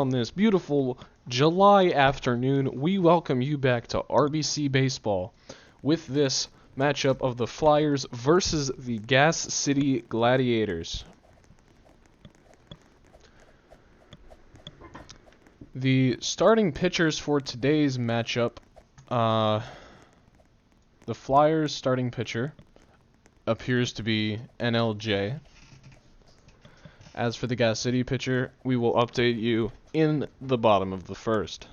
on this beautiful July afternoon, we welcome you back to RBC Baseball with this matchup of the Flyers versus the Gas City Gladiators. The starting pitchers for today's matchup, the Flyers starting pitcher appears to be NLJ. As for the Gas City pitcher, we will update you in the bottom of the first.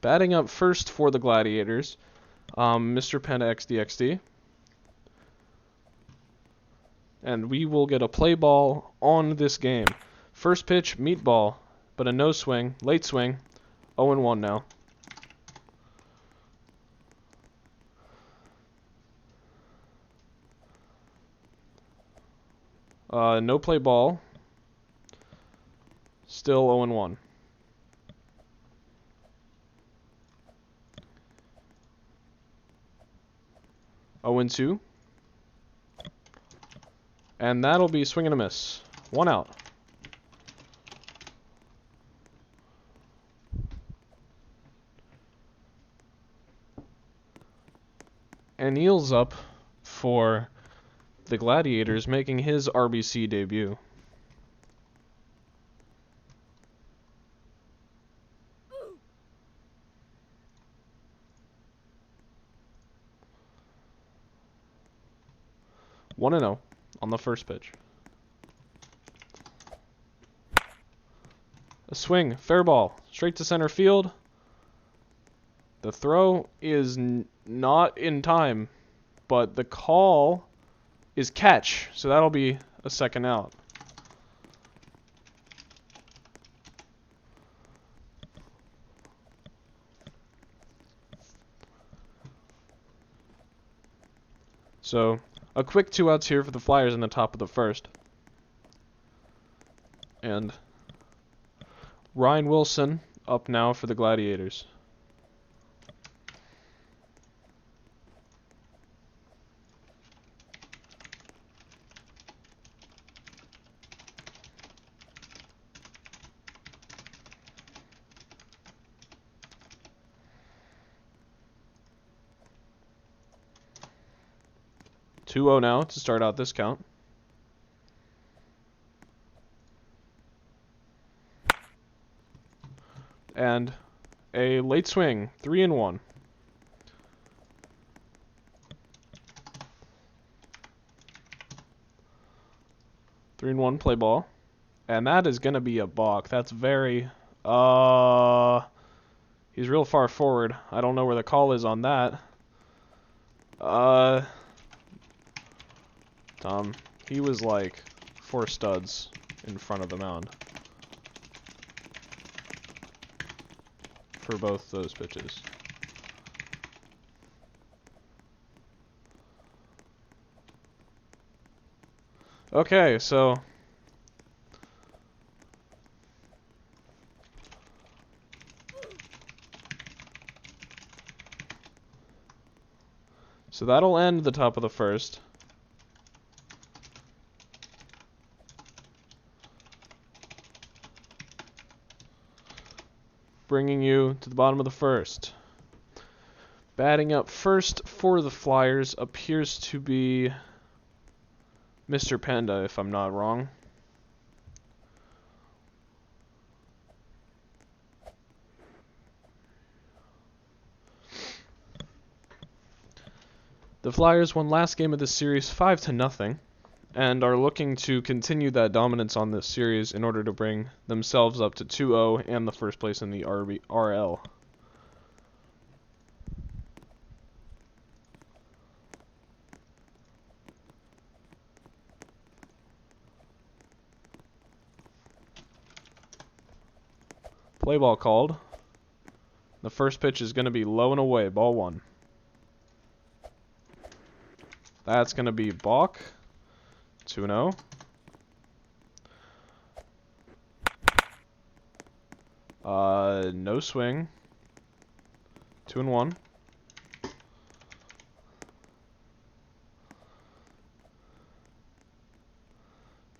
Batting up first for the Gladiators, Mr. Panda XDXD. And we will get a play ball on this game. First pitch, meatball, but a no swing, late swing, 0-1 now. No play ball, still 0-1. Oh and 2. And that'll be swing and a miss. 1 out. And Neil's up for the Gladiators, making his RBC debut. One and 0 on the first pitch. A swing, fair ball, straight to center field. The throw is not in time, but the call is catch, so that'll be a second out. So, a quick 2 outs here for the Flyers in the top of the first. And Ryan Wilson up now for the Gladiators. Two 0 now to start out this count. And a late swing, 3-1. Three and 1 play ball. And that is gonna be a balk. That's very he's real far forward. I don't know where the call is on that. Tom, he was like 4 studs in front of the mound for both those pitches. Okay, so that'll end the top of the first. Bringing you to the bottom of the first. Batting up first for the Flyers appears to be Mr. Panda, if I'm not wrong. The Flyers won last game of this series 5-0. And are looking to continue that dominance on this series in order to bring themselves up to 2-0 and the first place in the RL. Play ball called. The first pitch is going to be low and away, ball 1. That's going to be balk. 2-0. No swing. 2-1.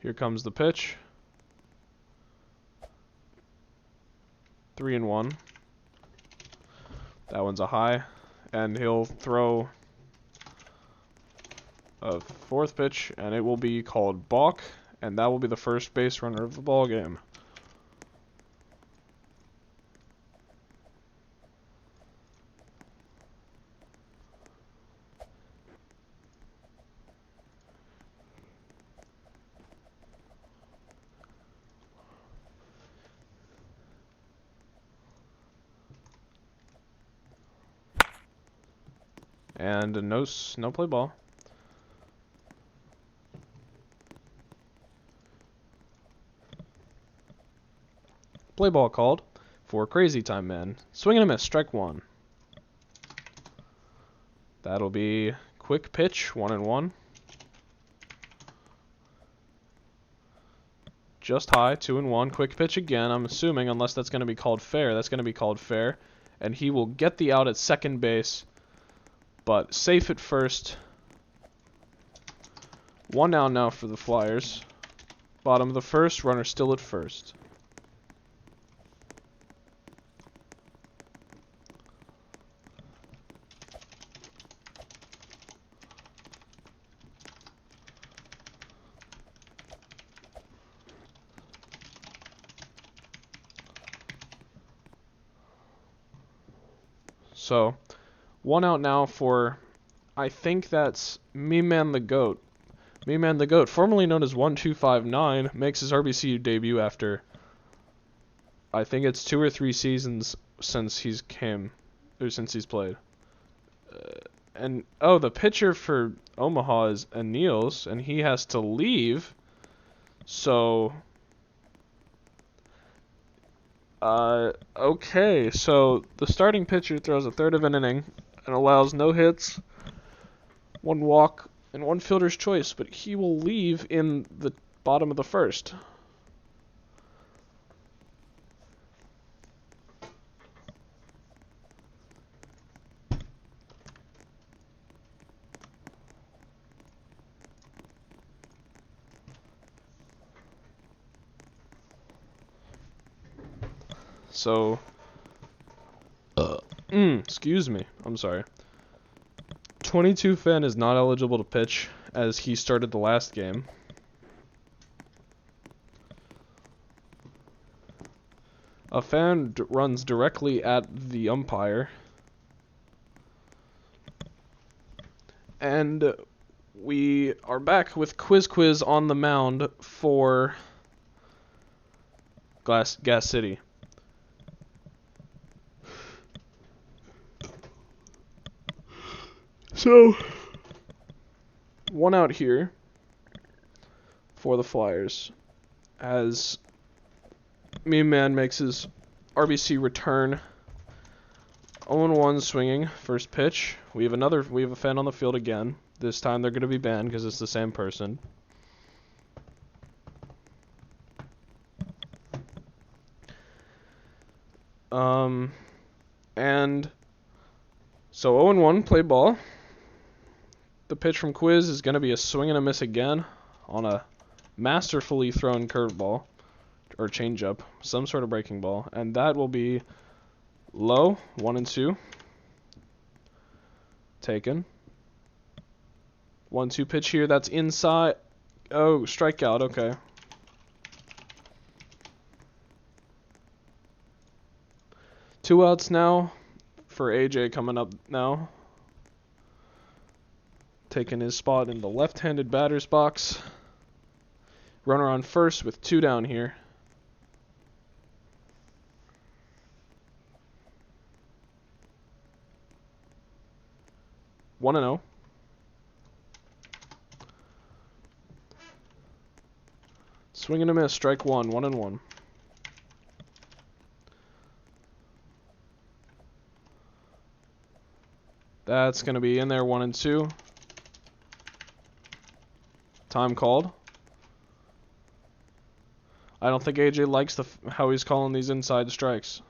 Here comes the pitch. 3-1. That one's a high, and he'll throw a fourth pitch, and it will be called balk, and that will be the first base runner of the ball game. And no play ball. Play ball called for Crazy Time Man. Swing and a miss, strike one. That'll be quick pitch, 1-1. Just high, 2-1. Quick pitch again, I'm assuming, unless that's going to be called fair. That's going to be called fair. And he will get the out at second base, but safe at first. 1 down now for the Flyers. Bottom of the first, runner still at first. So, 1 out now for, I think that's Me Man the Goat. Me Man the Goat, formerly known as 1259, makes his RBC debut after, I think it's 2 or 3 seasons since he's played. And oh, the pitcher for Omaha is Anils, and he has to leave. So, okay, so the starting pitcher throws a third of an inning and allows no hits, 1 walk, and 1 fielder's choice, but he will leave in the bottom of the first. So, excuse me, I'm sorry. 22 fan is not eligible to pitch as he started the last game. A fan runs directly at the umpire. And we are back with Quiz on the mound for Gas City. So, 1 out here for the Flyers as Me Man makes his RBC return. 0-1 swinging, first pitch. We have a fan on the field again. This time they're going to be banned because it's the same person. And so 0-1, play ball. The pitch from Quiz is going to be a swing and a miss again on a masterfully thrown curveball or changeup, some sort of breaking ball, and that will be low, 1-2. Taken. 1-2 pitch here, that's inside. Oh, strikeout, okay. Two outs now for AJ coming up now. Taking his spot in the left-handed batter's box. Runner on first with 2 down here. One and 0. Swing and a miss, strike one, 1-1. That's going to be in there, 1-2. Time called. I don't think AJ likes how he's calling these inside strikes.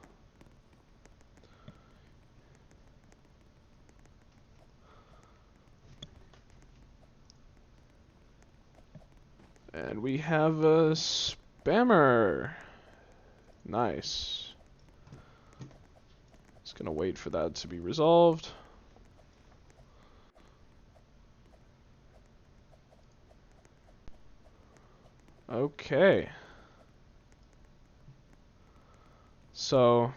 And we have a spammer. Nice. Just gonna wait for that to be resolved. Okay. So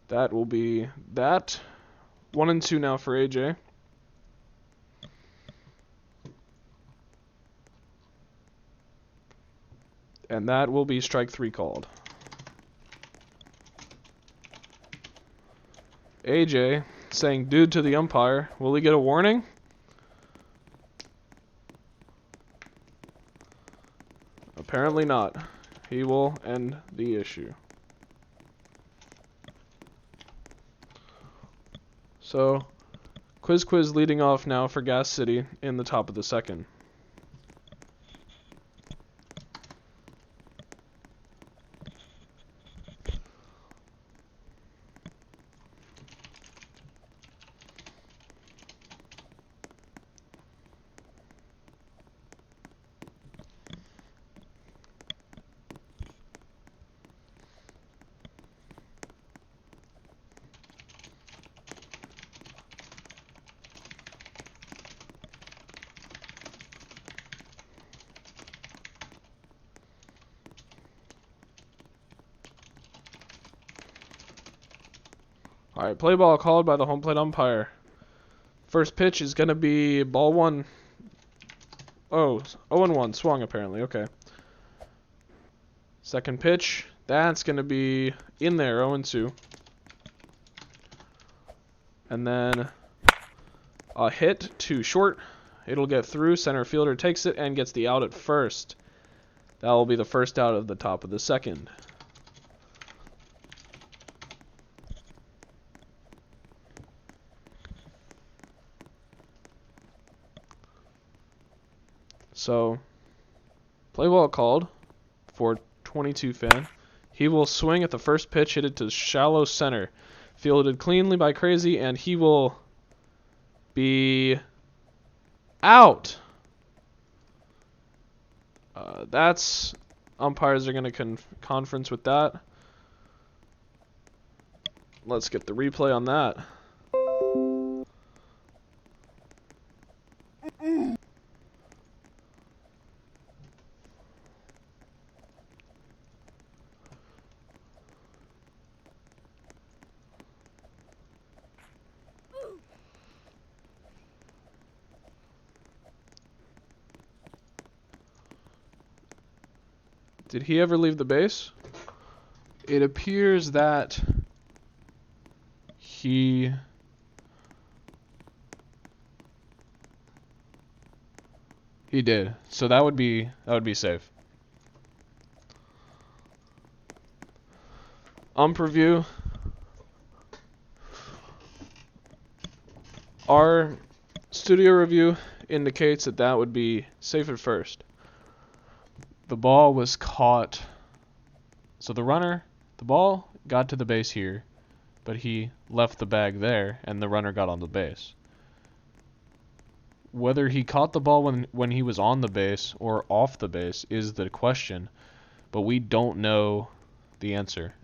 that will be that. 1 and 2 now for AJ. And that will be strike 3 called. AJ saying dude to the umpire. Will he get a warning? Apparently not. He will end the issue. So, Quiz leading off now for Gas City in the top of the second. Alright, play ball called by the home plate umpire. First pitch is going to be ball 1. Oh, 0-1, swung apparently, okay. Second pitch, that's going to be in there, 0-2. And then a hit to short. It'll get through, center fielder takes it and gets the out at first. That will be the first out of the top of the second. So, play ball called for 22 fan. He will swing at the first pitch, hit it to shallow center. Fielded cleanly by Crazy, and he will be out. That's umpires are going to conference with that. Let's get the replay on that. Did he ever leave the base? It appears that he did. So that would be safe. Ump review. Our studio review indicates that that would be safe at first. The ball was caught. So the ball got to the base here, but he left the bag there, and the runner got on the base. Whether he caught the ball when he was on the base or off the base is the question, but we don't know the answer.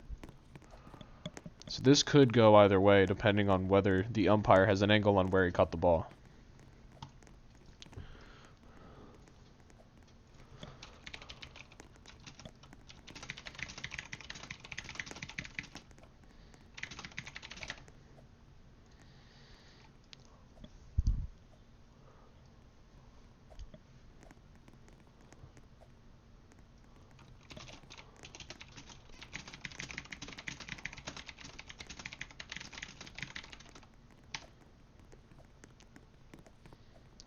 So this could go either way, depending on whether the umpire has an angle on where he caught the ball.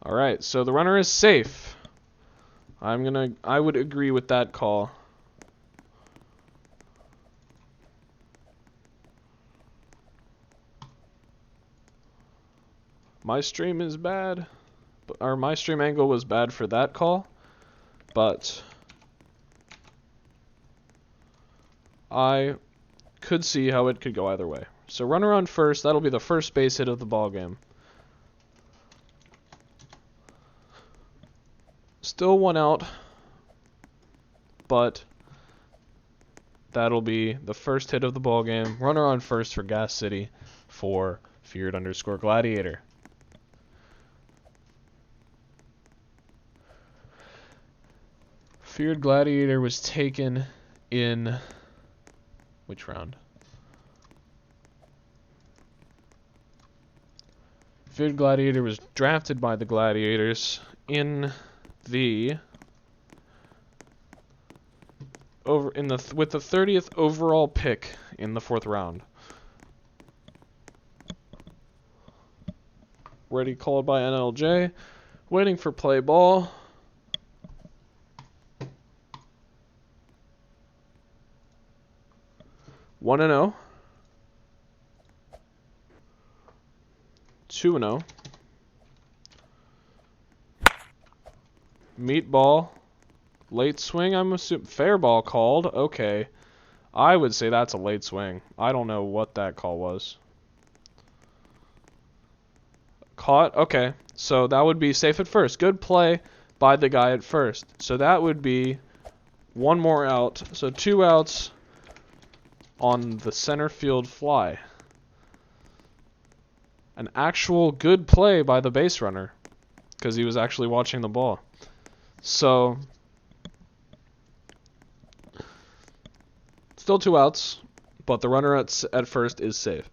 Alright, so the runner is safe. I would agree with that call. My stream is bad, or my stream angle was bad for that call, but I could see how it could go either way. So runner on first, that'll be the first base hit of the ball game. Still one out, but that'll be the first hit of the ball game. Runner on first for Gas City for Feared_Gladiator. Feared Gladiator was taken in which round? Feared Gladiator was drafted by the Gladiators in the with the 30th overall pick in the 4th round. Ready called by NLJ. Waiting for play ball. One and 0. 2 and 0. Meatball. Late swing, I'm assuming. Fair ball called. Okay. I would say that's a late swing. I don't know what that call was. Caught? Okay. So that would be safe at first. Good play by the guy at first. So that would be one more out. So 2 outs on the center field fly. An actual good play by the base runner because he was actually watching the ball. So still 2 outs, but the runner at first is safe.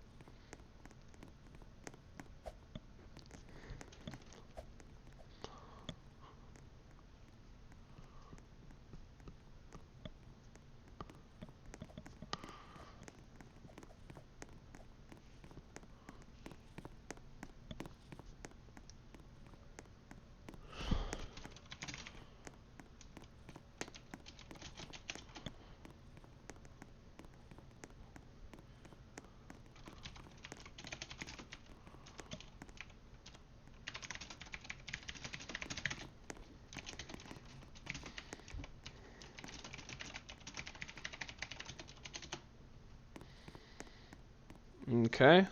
Okay.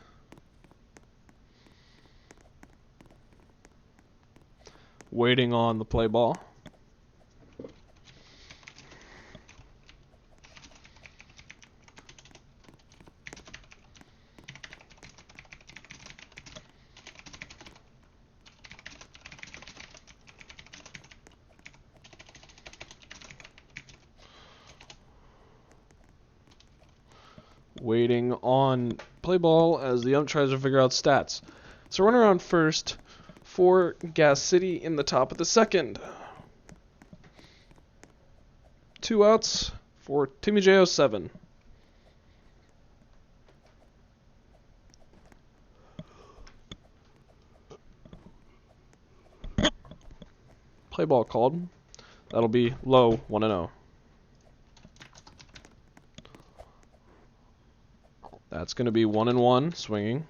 Waiting on the play ball. Waiting on play ball as the ump tries to figure out stats. So runner on first for Gas City in the top of the 2nd. 2 outs for Timmy J07. Play ball called. That'll be low, 1 and 0. That's going to be 1 and 1 swinging.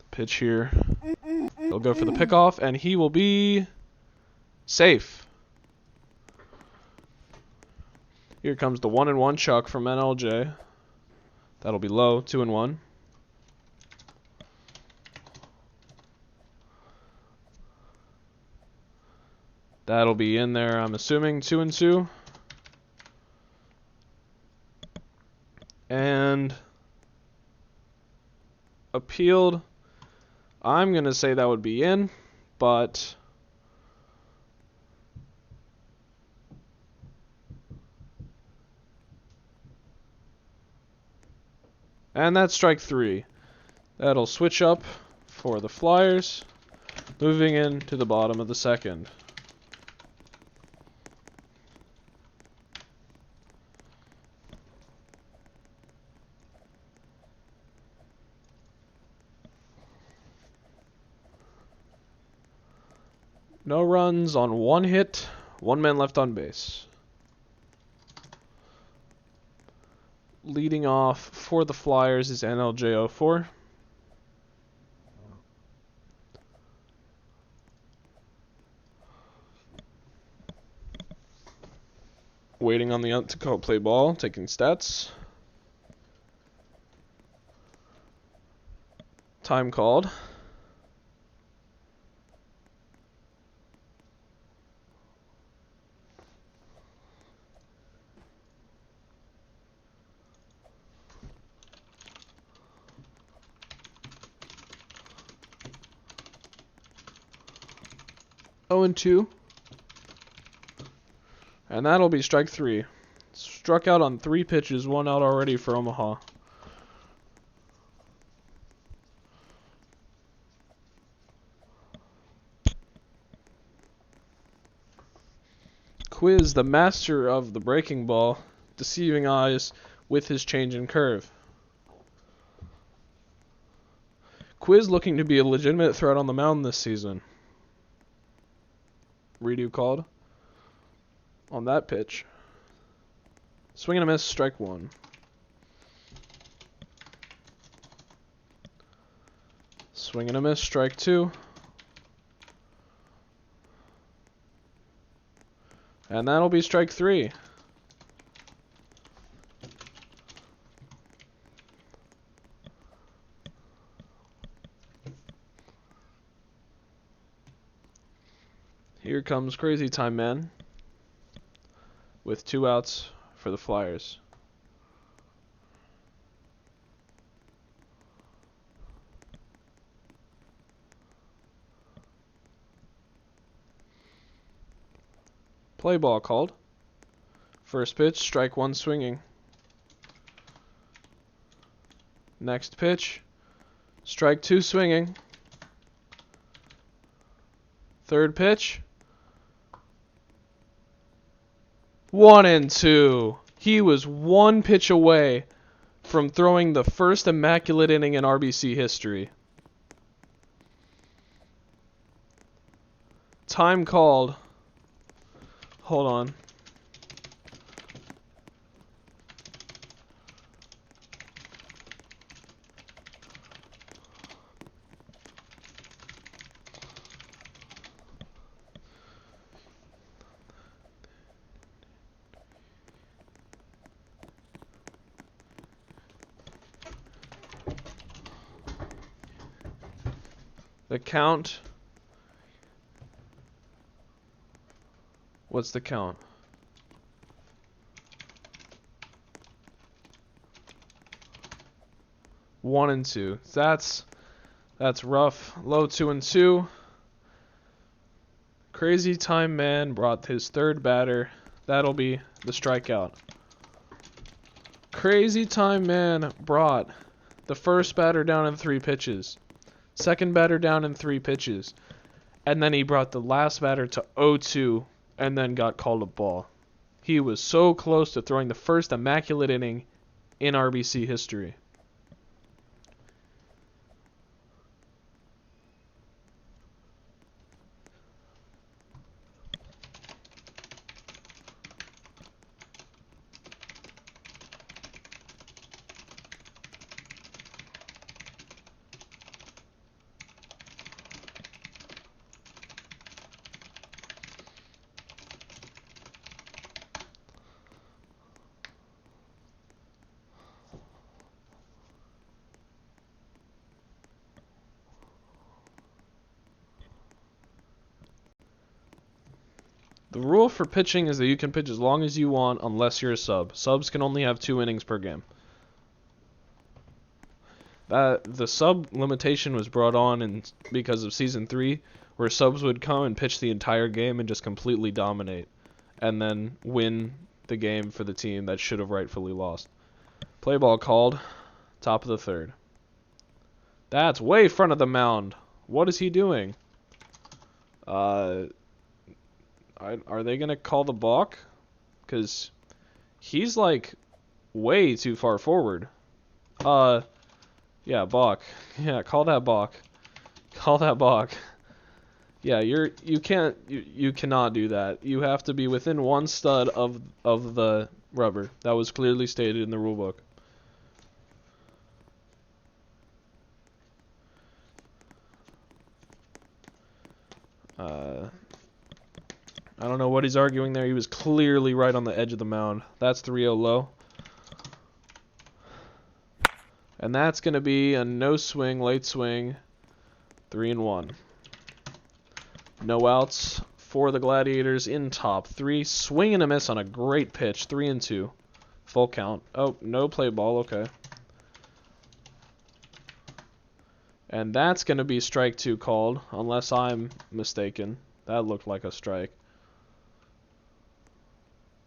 Pitch here. He'll go for the pickoff, and he will be safe. Here comes the 1 and 1 chuck from NLJ. That'll be low, 2 and 1. That'll be in there, I'm assuming, 2 and 2. And appealed. I'm going to say that would be in, but and that's strike 3. That'll switch up for the Flyers, moving into the bottom of the 2nd. No runs on 1 hit, 1 man left on base. Leading off for the Flyers is NLJ04. Waiting on the ump to call play ball, taking stats. Time called. Oh and 2. And that'll be strike 3. Struck out on 3 pitches, 1 out already for Omaha. Quiz, the master of the breaking ball, deceiving eyes with his change in curve. Quiz looking to be a legitimate threat on the mound this season. Redo called on that pitch. Swing and a miss, strike 1. Swing and a miss, strike 2. And that'll be strike 3. Here comes Crazy Time Man with 2 outs for the Flyers. Play ball called. First pitch, strike 1 swinging. Next pitch, strike 2 swinging. Third pitch, 1 and 2. He was 1 pitch away from throwing the first immaculate inning in RBC history. Time called. Hold on. The count. What's the count? One and 2. That's rough. Low 2 and 2. Crazy Time Man brought his 3rd batter. That'll be the strikeout. Crazy Time Man brought the first batter down in 3 pitches. Second batter down in 3 pitches. And then he brought the last batter to 0-2 and then got called a ball. He was so close to throwing the first immaculate inning in RBC history. The rule for pitching is that you can pitch as long as you want unless you're a sub. Subs can only have 2 innings per game. The sub limitation was brought on because of Season 3, where subs would come and pitch the entire game and just completely dominate, and then win the game for the team that should have rightfully lost. Play ball called, top of the 3rd. That's way front of the mound. What is he doing? Are they going to call the balk? Because he's, like, way too far forward. Yeah, balk. Yeah, call that balk. Call that balk. Yeah, you cannot do that. You have to be within 1 stud of the rubber. That was clearly stated in the rule book. I don't know what he's arguing there. He was clearly right on the edge of the mound. That's 3-0 low. And that's going to be a no swing, late swing, 3-1. No outs for the Gladiators in top 3. Swing and a miss on a great pitch, 3-2. Full count. Oh, no play ball, okay. And that's going to be strike 2 called, unless I'm mistaken. That looked like a strike.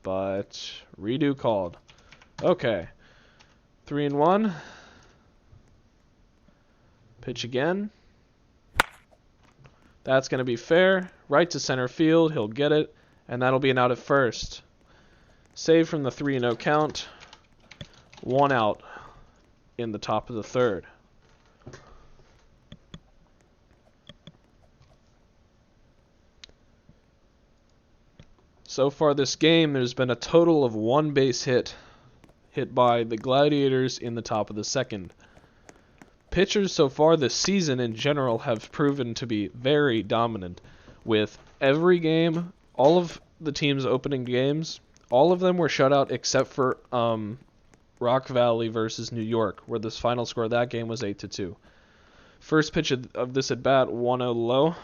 But redo called. Okay. 3-1. Pitch again. That's going to be fair. Right to center field. He'll get it. And that'll be an out at first. Save from the 3-0 count. 1 out in the top of the third. So far this game, there's been a total of 1 base hit by the Gladiators in the top of the second. Pitchers so far this season in general have proven to be very dominant. With every game, all of the teams' opening games, all of them were shut out except for Rock Valley versus New York, where the final score of that game was 8-2. First pitch of this at bat, 1-0 low.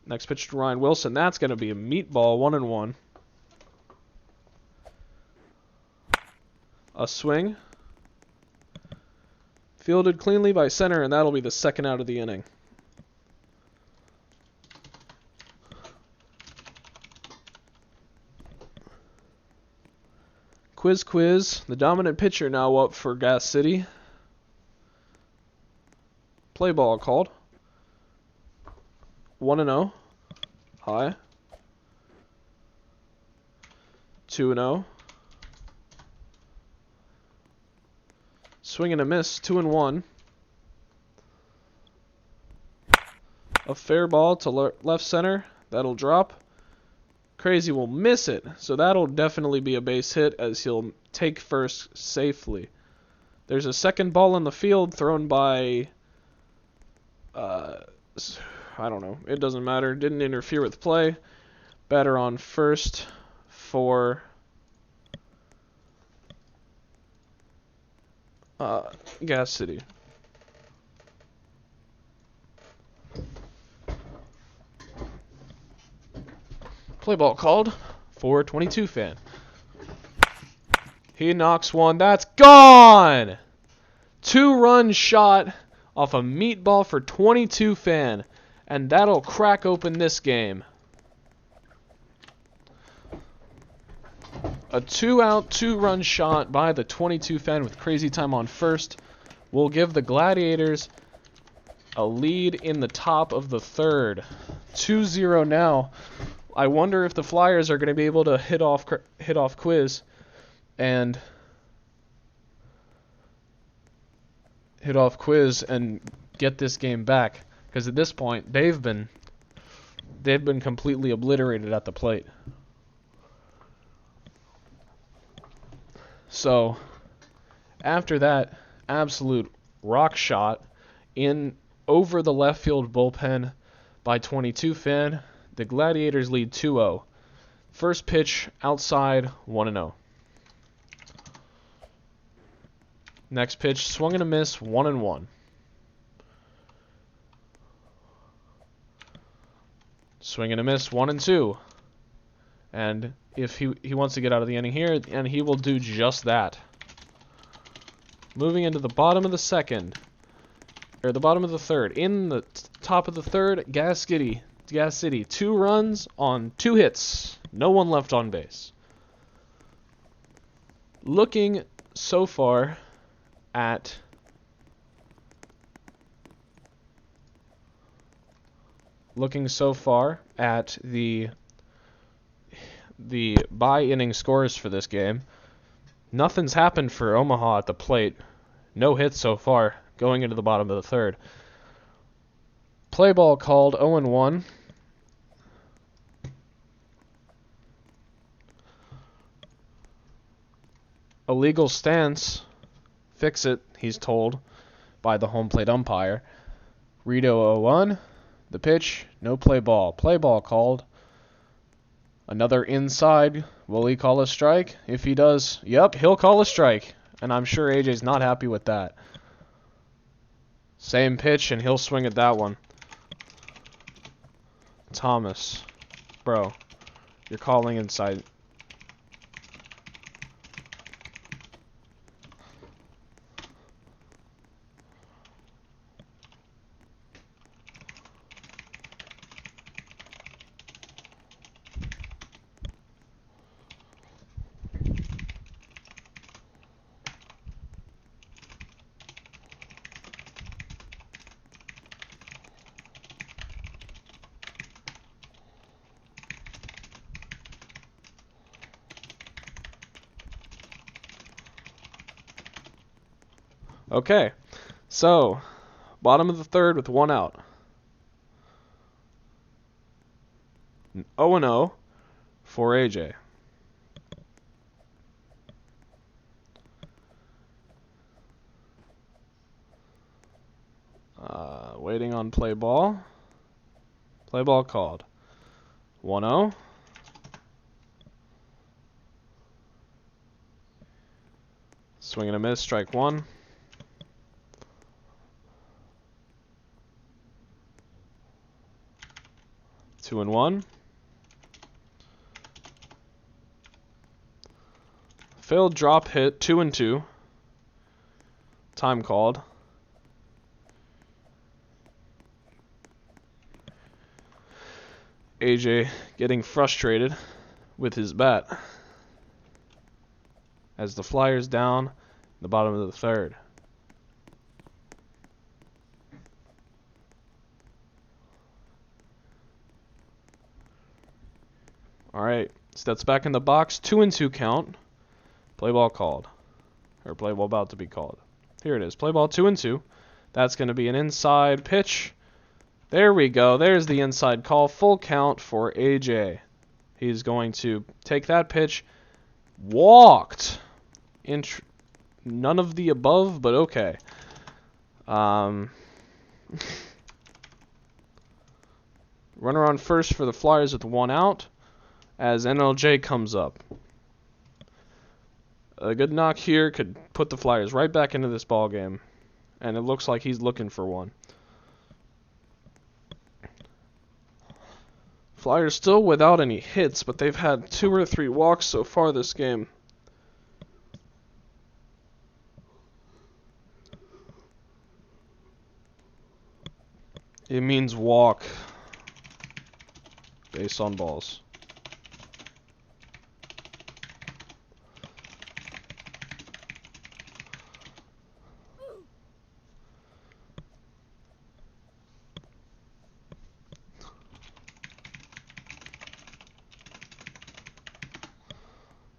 Next pitch to Ryan Wilson. That's going to be a meatball, 1-1. A swing. Fielded cleanly by center, and that'll be the second out of the inning. Quiz. The dominant pitcher now up for Gas City. Play ball called. 1-0. High. 2-0. Swing and a miss. 2-1. A fair ball to left center. That'll drop. Crazy will miss it. So that'll definitely be a base hit as he'll take first safely. There's a second ball in the field thrown by... I don't know. It doesn't matter. Didn't interfere with play. Batter on first for Gas City. Play ball called for 22 fan. He knocks one. That's gone! 2-run shot off a meatball for 22 fan. And that'll crack open this game. A 2-out, 2-run shot by the 22 fan with crazy time on first will give the Gladiators a lead in the top of the third. 2-0 now. I wonder if the Flyers are going to be able to hit off Quiz and get this game back. Because at this point, they've been completely obliterated at the plate. So, after that absolute rock shot in over the left field bullpen by 22 fan, the Gladiators lead 2-0. First pitch outside, 1-0. Next pitch, swung and a miss, 1-1. Swing and a miss, 1-2. And if he wants to get out of the inning here, and he will do just that. Moving into the bottom of the second, or the bottom of the third. In the top of the third, Gas City, 2 runs on 2 hits. No one left on base. Looking so far at the by-inning scores for this game, nothing's happened for Omaha at the plate. No hits so far going into the bottom of the third. Play ball called, 0-1. Illegal stance. Fix it, he's told by the home plate umpire. Redo 0-1. The pitch, no play ball. Play ball called. Another inside. Will he call a strike? If he does, yep, he'll call a strike. And I'm sure AJ's not happy with that. Same pitch, and he'll swing at that one. Thomas. Bro, you're calling inside. Okay, so bottom of the third with one out. 0-0 for AJ. Waiting on play ball. Play ball called. 1-0. Swing and a miss, strike one. Two and one. Failed drop hit, 2-2. Time called. AJ getting frustrated with his bat as the Flyers down the bottom of the third. Alright, steps back in the box, 2-2 count. Play ball called. Or play ball about to be called. Here it is, play ball 2-2. That's going to be an inside pitch. There we go, there's the inside call. Full count for AJ. He's going to take that pitch. Walked. None of the above, but okay. Runner on first for the Flyers with one out as NLJ comes up. A good knock here could put the Flyers right back into this ball game, and it looks like he's looking for one. Flyers still without any hits, but they've had 2 or 3 walks so far this game. It means walk based on balls.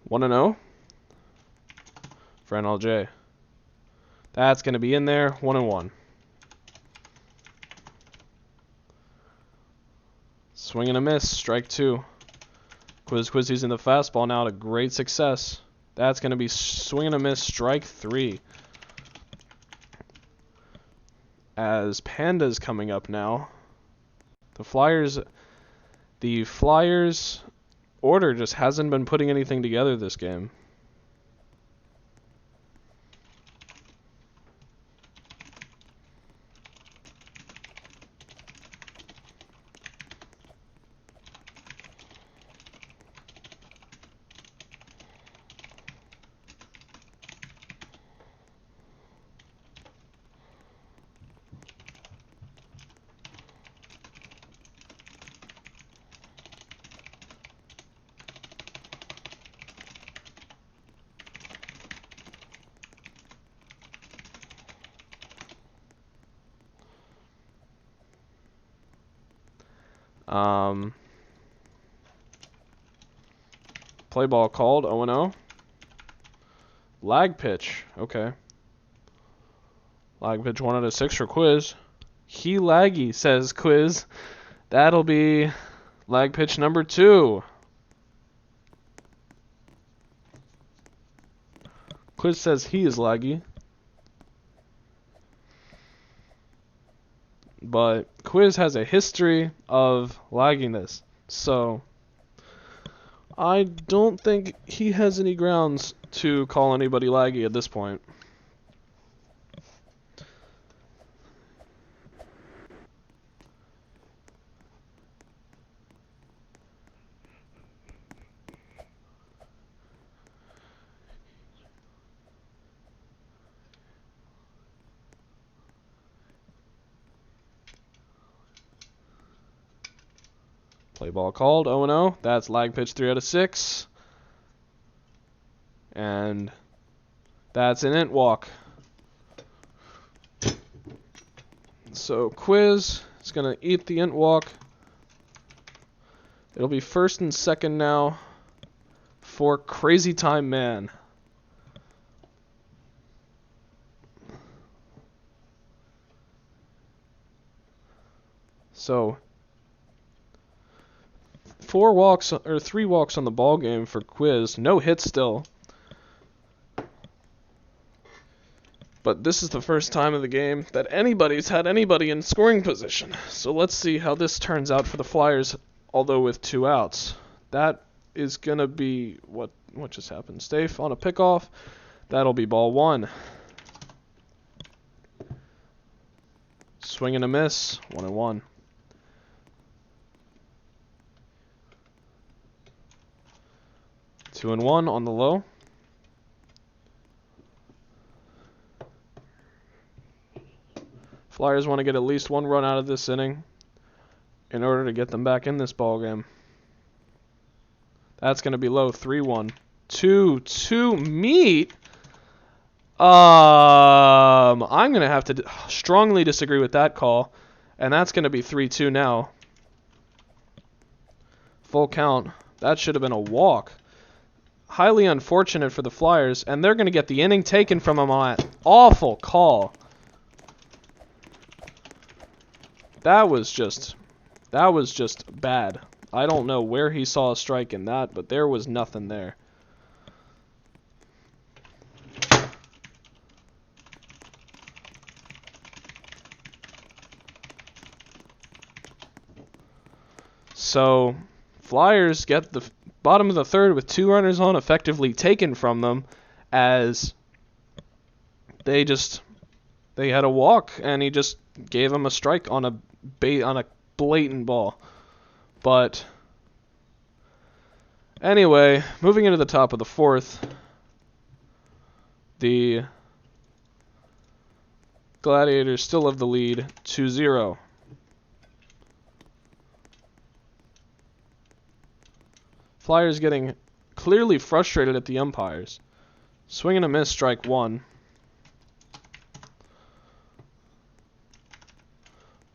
One and 0 for NLJ. That's going to be in there. 1-1. Swing and a miss. Strike 2. Quizzy's in the fastball now to great success. That's going to be swing and a miss. Strike 3. As Panda's coming up now. The Flyers order just hasn't been putting anything together this game. Play ball called, 0-0. Lag pitch, okay. Lag pitch 1 out of 6 for Quiz. He laggy, says Quiz. That'll be lag pitch number 2. Quiz says he is laggy. but Quiz has a history of lagging this, so I don't think he has any grounds to call anybody laggy at this point. Play ball called, 0-0. That's lag pitch 3 out of 6. And that's an int walk. So Quiz is going to eat the int walk. It'll be first and second now for Crazy Time Man. So 3 walks on the ball game for Quiz. No hits still. But this is the first time of the game that anybody's had anybody in scoring position. So let's see how this turns out for the Flyers, although with 2 outs. That is going to be what just happened. Stafe on a pickoff. That'll be ball 1. Swing and a miss. 1-1. Two and one on the low. Flyers want to get at least 1 run out of this inning in order to get them back in this ball game. That's going to be low. 3-1. 2-2 meet. I'm going to have to strongly disagree with that call, and that's going to be 3-2 now. Full count. That should have been a walk. Highly unfortunate for the Flyers, and they're going to get the inning taken from them on that awful call. That was just bad. I don't know where he saw a strike in that, but there was nothing there. So, Flyers get the bottom of the third with 2 runners on, effectively taken from them, as they had a walk, and he just gave them a strike on a blatant ball. But anyway, moving into the top of the 4th, the Gladiators still have the lead 2-0. Flyers getting clearly frustrated at the umpires. Swing and a miss, strike 1.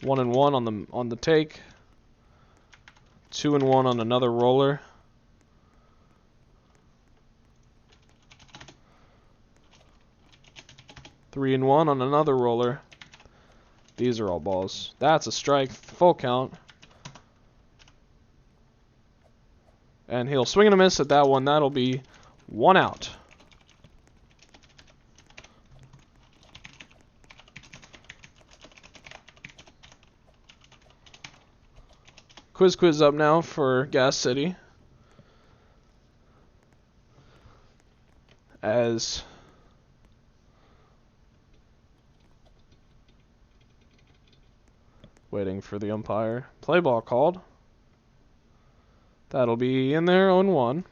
1-1 on the take. 2-1 on another roller. Three and one on another roller. These are all balls. That's a strike. Full count. And he'll swing and a miss at that one. That'll be 1 out. Quiz up now for Gas City. As waiting for the umpire. Play ball called. That'll be in there, 0-1.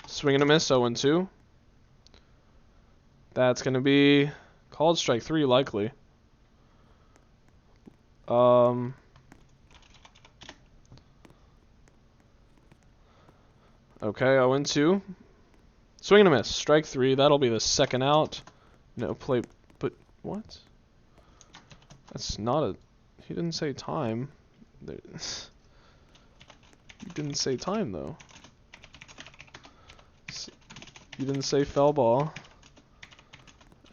Swing and a miss, 0-2. That's going to be called strike 3, likely. Okay, 0-2. Swing and a miss, strike 3. That'll be the 2nd out. No play, but what? That's not a. He didn't say time. He didn't say time though. He didn't say foul ball,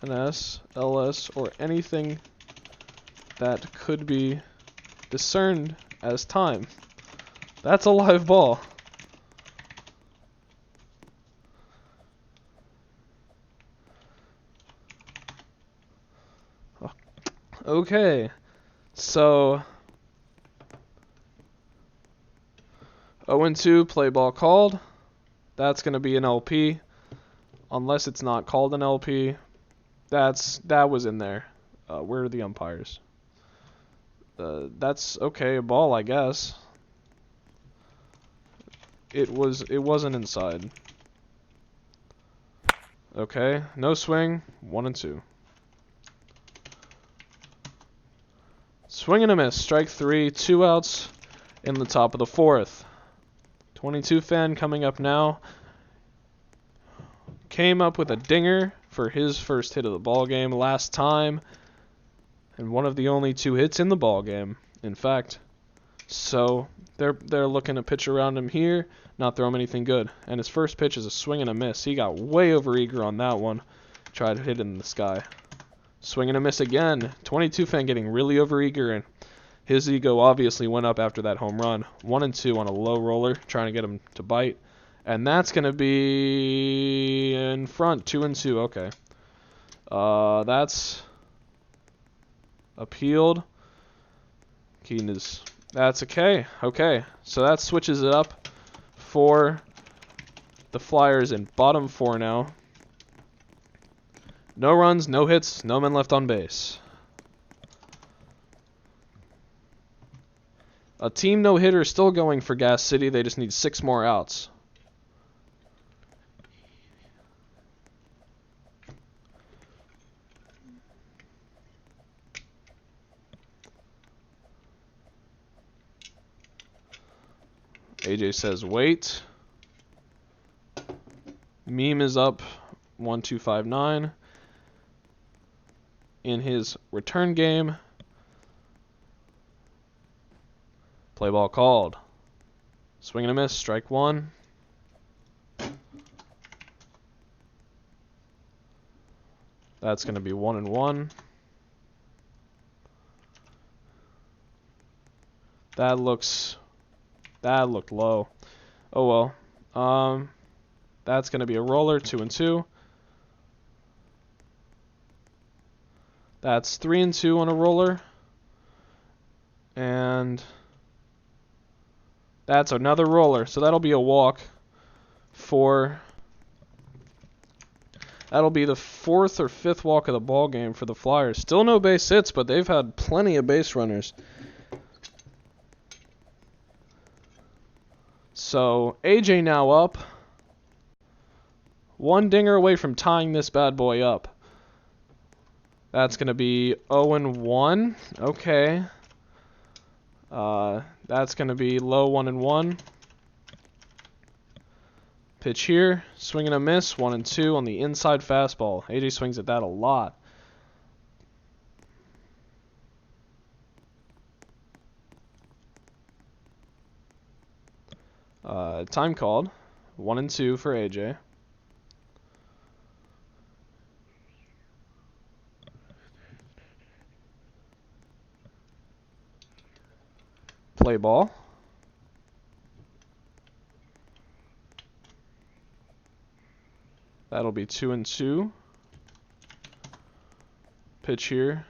NS, LS, or anything that could be discerned as time. That's a live ball. Okay, so 0-2, play ball called. That's going to be an LP, unless it's not called an LP. That was in there. Where are the umpires? That's okay, a ball, I guess. It wasn't inside. Okay, no swing, 1-2. Swing and a miss, strike 3, 2 outs in the top of the 4th. 22 fan coming up now. Came up with a dinger for his first hit of the ball game last time, and one of the only 2 hits in the ball game, in fact. So they're looking to pitch around him here, not throw him anything good. And his first pitch is a swing and a miss. He got way overeager on that one. Tried to hit it in the sky. Swing and a miss again. 22 fan getting really overeager, and his ego obviously went up after that home run. 1-2 on a low roller, trying to get him to bite. And that's going to be in front, 2-2. Okay. That's appealed. Keaton is... That's okay. Okay. So that switches it up for the Flyers in bottom 4 now. No runs, no hits, no men left on base. A team no-hitter still going for Gas City. They just need 6 more outs. AJ says wait. Meme is up 1-2-5-9 in his return game. Play ball called. Swing and a miss, strike 1. That's going to be 1-1. That looked low. Oh well. That's going to be a roller, 2-2. That's 3-2 on a roller. And that's another roller. So that'll be a walk for... That'll be the 4th or 5th walk of the ball game for the Flyers. Still no base hits, but they've had plenty of base runners. So AJ now up. 1 dinger away from tying this bad boy up. That's going to be 0-1. Okay. That's going to be low 1-1. Pitch here. Swing and a miss. 1-2 on the inside fastball. AJ swings at that a lot. Time called. 1-2 for AJ. Play ball. That'll be 2-2. Pitch here.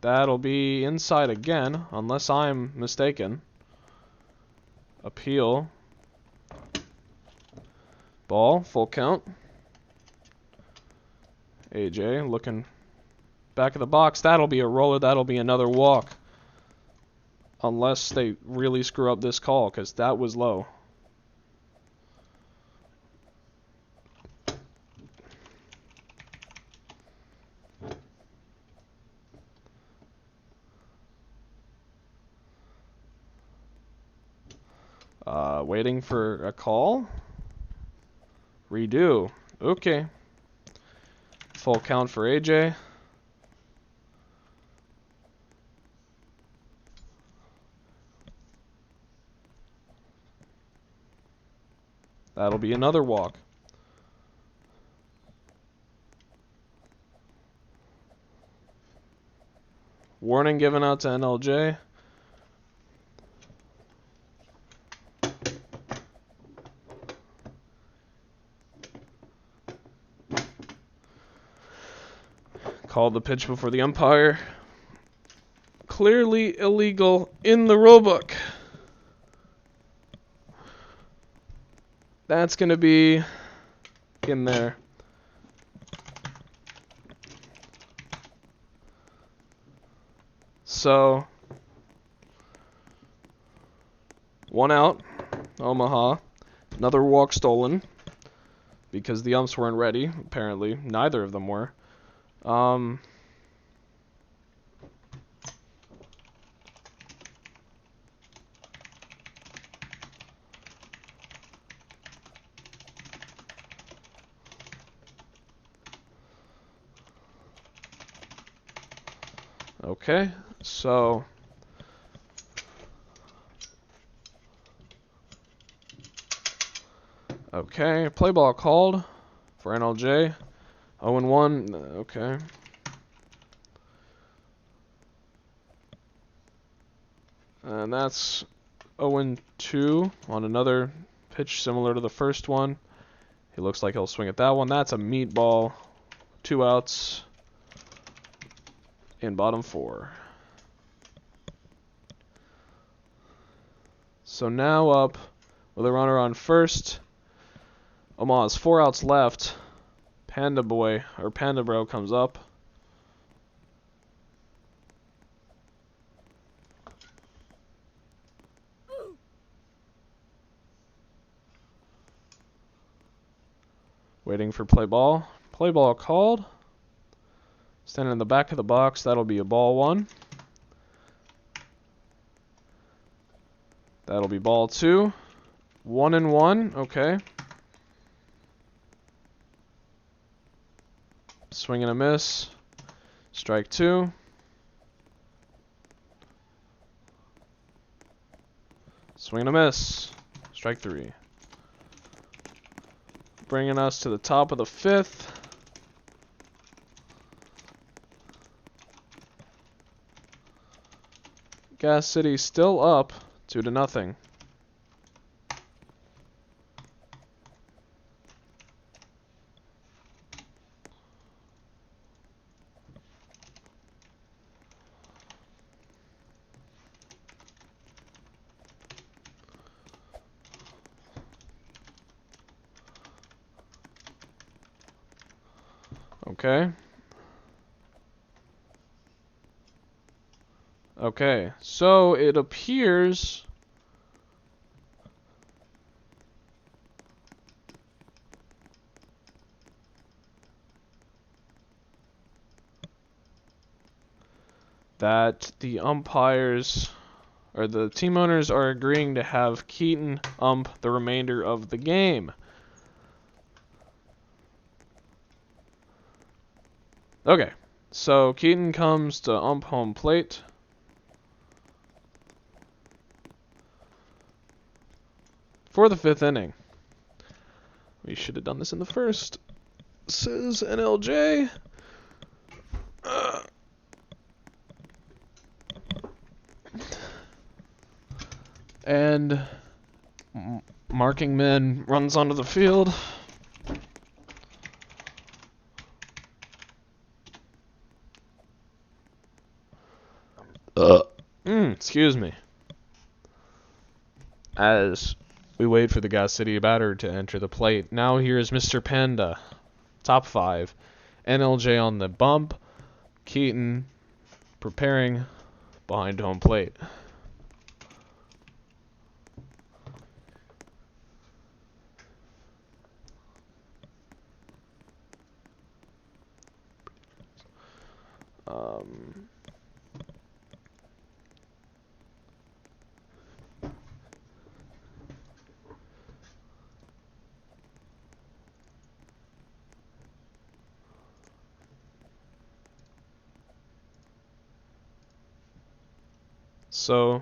That'll be inside again, unless I'm mistaken. Appeal. Ball, full count. AJ looking back of the box. That'll be a roller. That'll be another walk. Unless they really screw up this call, because that was low. Waiting for a call. Redo. Okay. Full count for AJ. That'll be another walk. Warning given out to NLJ. Called the pitch before the umpire. clearly illegal in the rulebook. That's going to be in there. So, 1 out, Omaha. Another walk stolen because the umps weren't ready, apparently. Neither of them were. Okay, so okay, play ball called for NLJ. 0-1, okay. And that's 0-2 on another pitch similar to the first one. He looks like he'll swing at that one. That's a meatball. 2 outs in bottom 4. So now up with a runner on first. Omaha has 4 outs left. Panda Boy, or Panda Bro, comes up. Waiting for play ball. Play ball called. Standing in the back of the box, that'll be a ball 1. That'll be ball 2. 1-1, okay. Swing and a miss. Strike 2. Swing and a miss. Strike 3. Bringing us to the top of the 5th. Gas City still up 2-0. Okay. Okay, so it appears that the umpires, or the team owners, are agreeing to have Keaton ump the remainder of the game. Okay, so Keaton comes to ump home plate. For the 5th inning. We should have done this in the first. This is NLJ. And marking man runs onto the field. Excuse me. As we wait for the Gas City batter to enter the plate. Now here's Mr. Panda. Top 5. NLJ on the bump. Keaton preparing behind home plate. So,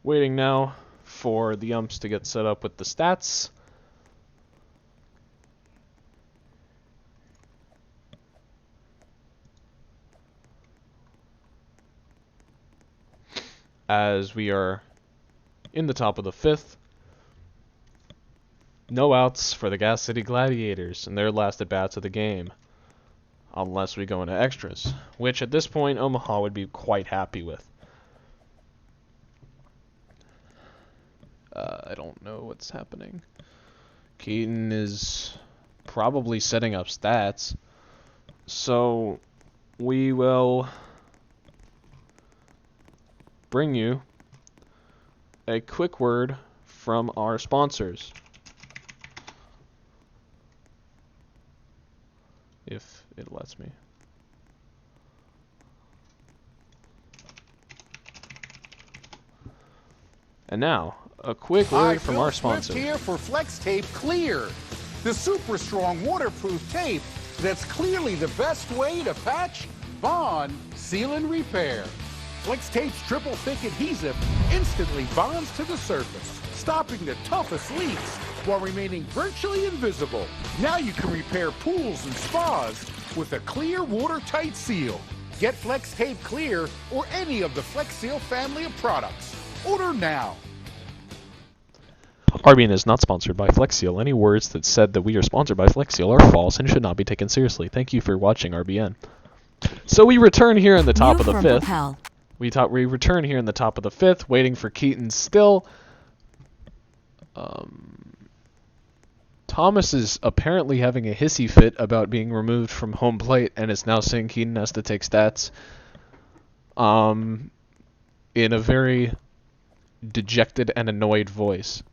waiting now for the umps to get set up with the stats. As we are in the top of the 5th. No outs for the Gas City Gladiators in their last at-bats of the game. unless we go into extras, which at this point Omaha would be quite happy with. I don't know what's happening. Keaton is probably setting up stats, so we will bring you a quick word from our sponsors. If it lets me. And now, a quick word from our sponsor. Here for Flex Tape Clear, the super strong waterproof tape that's clearly the best way to patch, bond, seal, and repair. Flex Tape's triple thick adhesive instantly bonds to the surface, stopping the toughest leaks while remaining virtually invisible. Now you can repair pools and spas with a clear watertight seal. Get Flex Tape Clear or any of the Flex Seal family of products. Order now. RBN is not sponsored by Flex Seal. Any words that said that we are sponsored by Flex Seal are false and should not be taken seriously. Thank you for watching RBN. So we return here in the top of the fifth. We return here in the top of the fifth, waiting for Keaton still. Thomas is apparently having a hissy fit about being removed from home plate and is now saying Keaton has to take stats. In a very dejected and annoyed voice.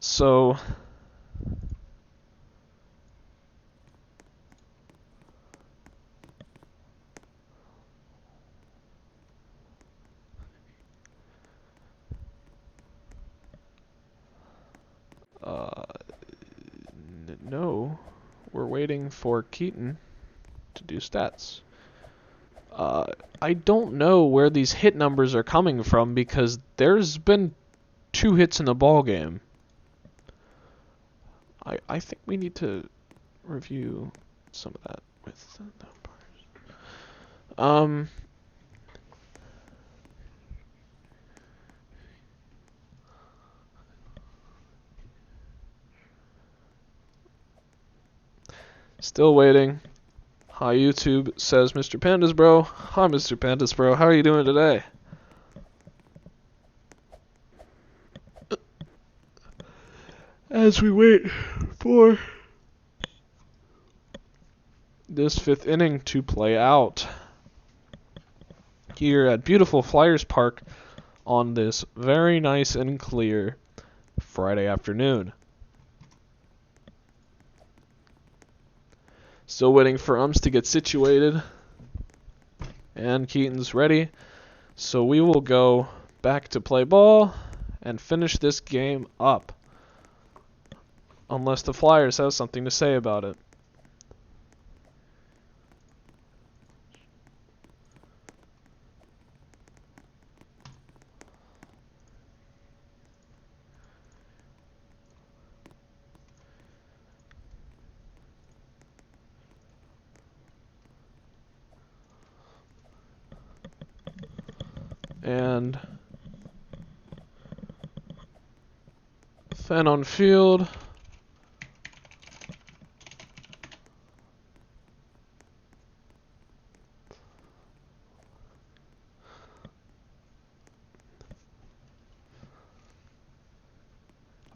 So no, we're waiting for Keaton to do stats. I don't know where these hit numbers are coming from because there's been 2 hits in the ball game. I think we need to review some of that with the numbers. Still waiting. Hi YouTube, says Mr. Pandas Bro. Hi Mr. Pandas Bro, how are you doing today? As we wait for this 5th inning to play out here at beautiful Flyers Park on this very nice and clear Friday afternoon. Still waiting for umps to get situated. And Keaton's ready. So we will go back to play ball and finish this game up. Unless the Flyers have something to say about it. And Fan on field.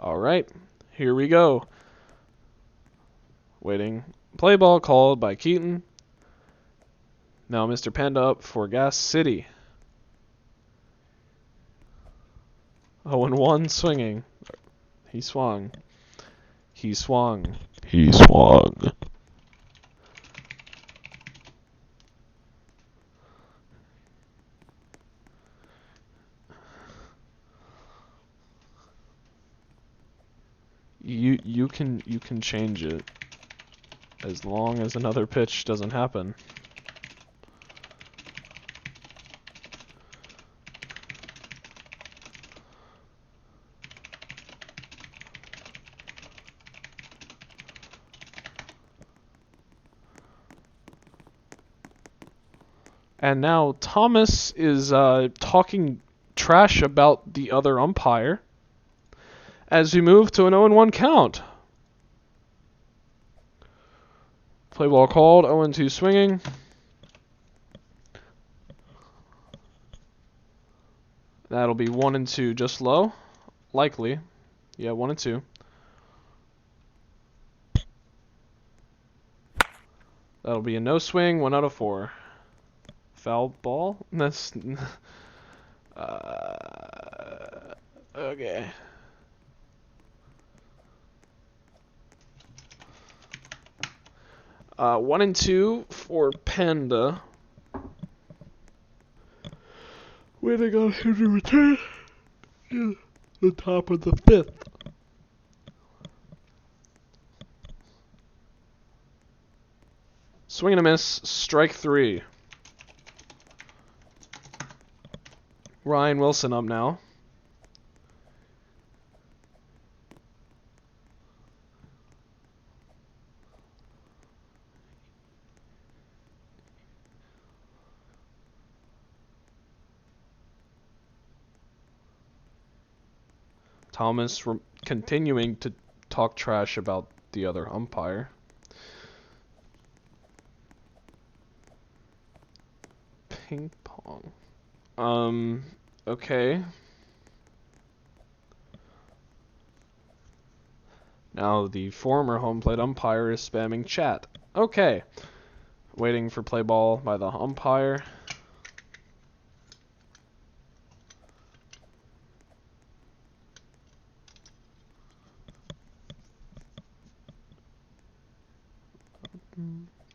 All right, here we go. Waiting. Play ball called by Keaton. Now Mr. Panda up for Gas City. 0-1 swinging. He swung. He swung. He swung. You can change it as long as another pitch doesn't happen. And now Thomas is talking trash about the other umpire. as we move to an 0-1 count. Play ball called, 0-2 swinging. That'll be 1-2 just low. Likely. Yeah, 1-2. That'll be a no swing, 1 out of 4. Foul ball? That's... okay. Uh, 1-2 for Panda. Waiting on him to return in the top of the 5th. Swing and a miss, strike 3. Ryan Wilson up now. Thomas continuing to talk trash about the other umpire. Ping pong. Okay. Now the former home plate umpire is spamming chat. Okay. Waiting for play ball by the umpire.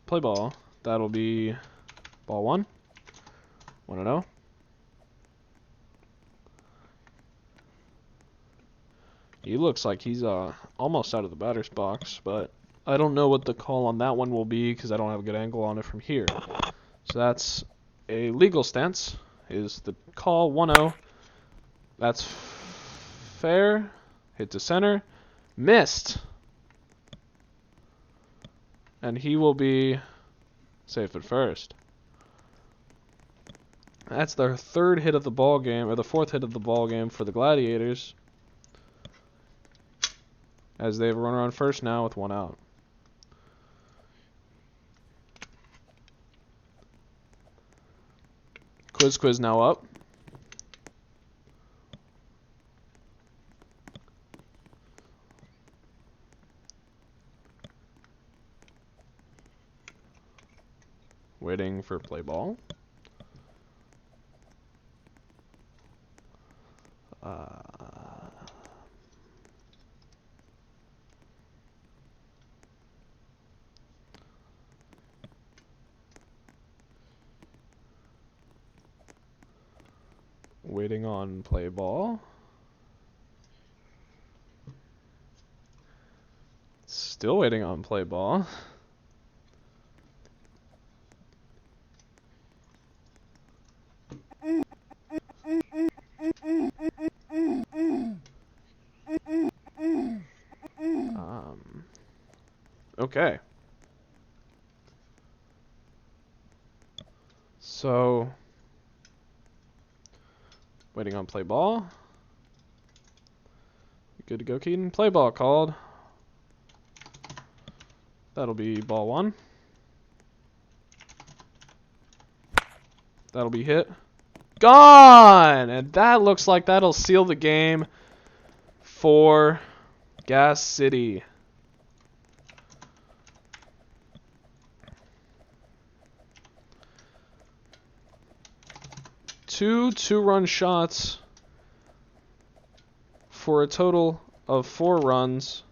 Play ball. That'll be ball 1. 1-0. He looks like he's almost out of the batter's box, but I don't know what the call on that one will be because I don't have a good angle on it from here. So that's a legal stance. Is the call 1-0. That's fair. Hit to center. Missed. And he will be safe at first. That's their 3rd hit of the ball game, or the 4th hit of the ball game for the Gladiators. As they have a runner on first now with 1 out. Quiz now up. Waiting for play ball. Waiting on play ball. Still waiting on play ball. Okay. So, waiting on play ball. Good to go, Keaton. Play ball called. That'll be ball 1. That'll be hit. Gone! And that looks like that'll seal the game for Gas City. Two 2-run shots for a total of 4 runs.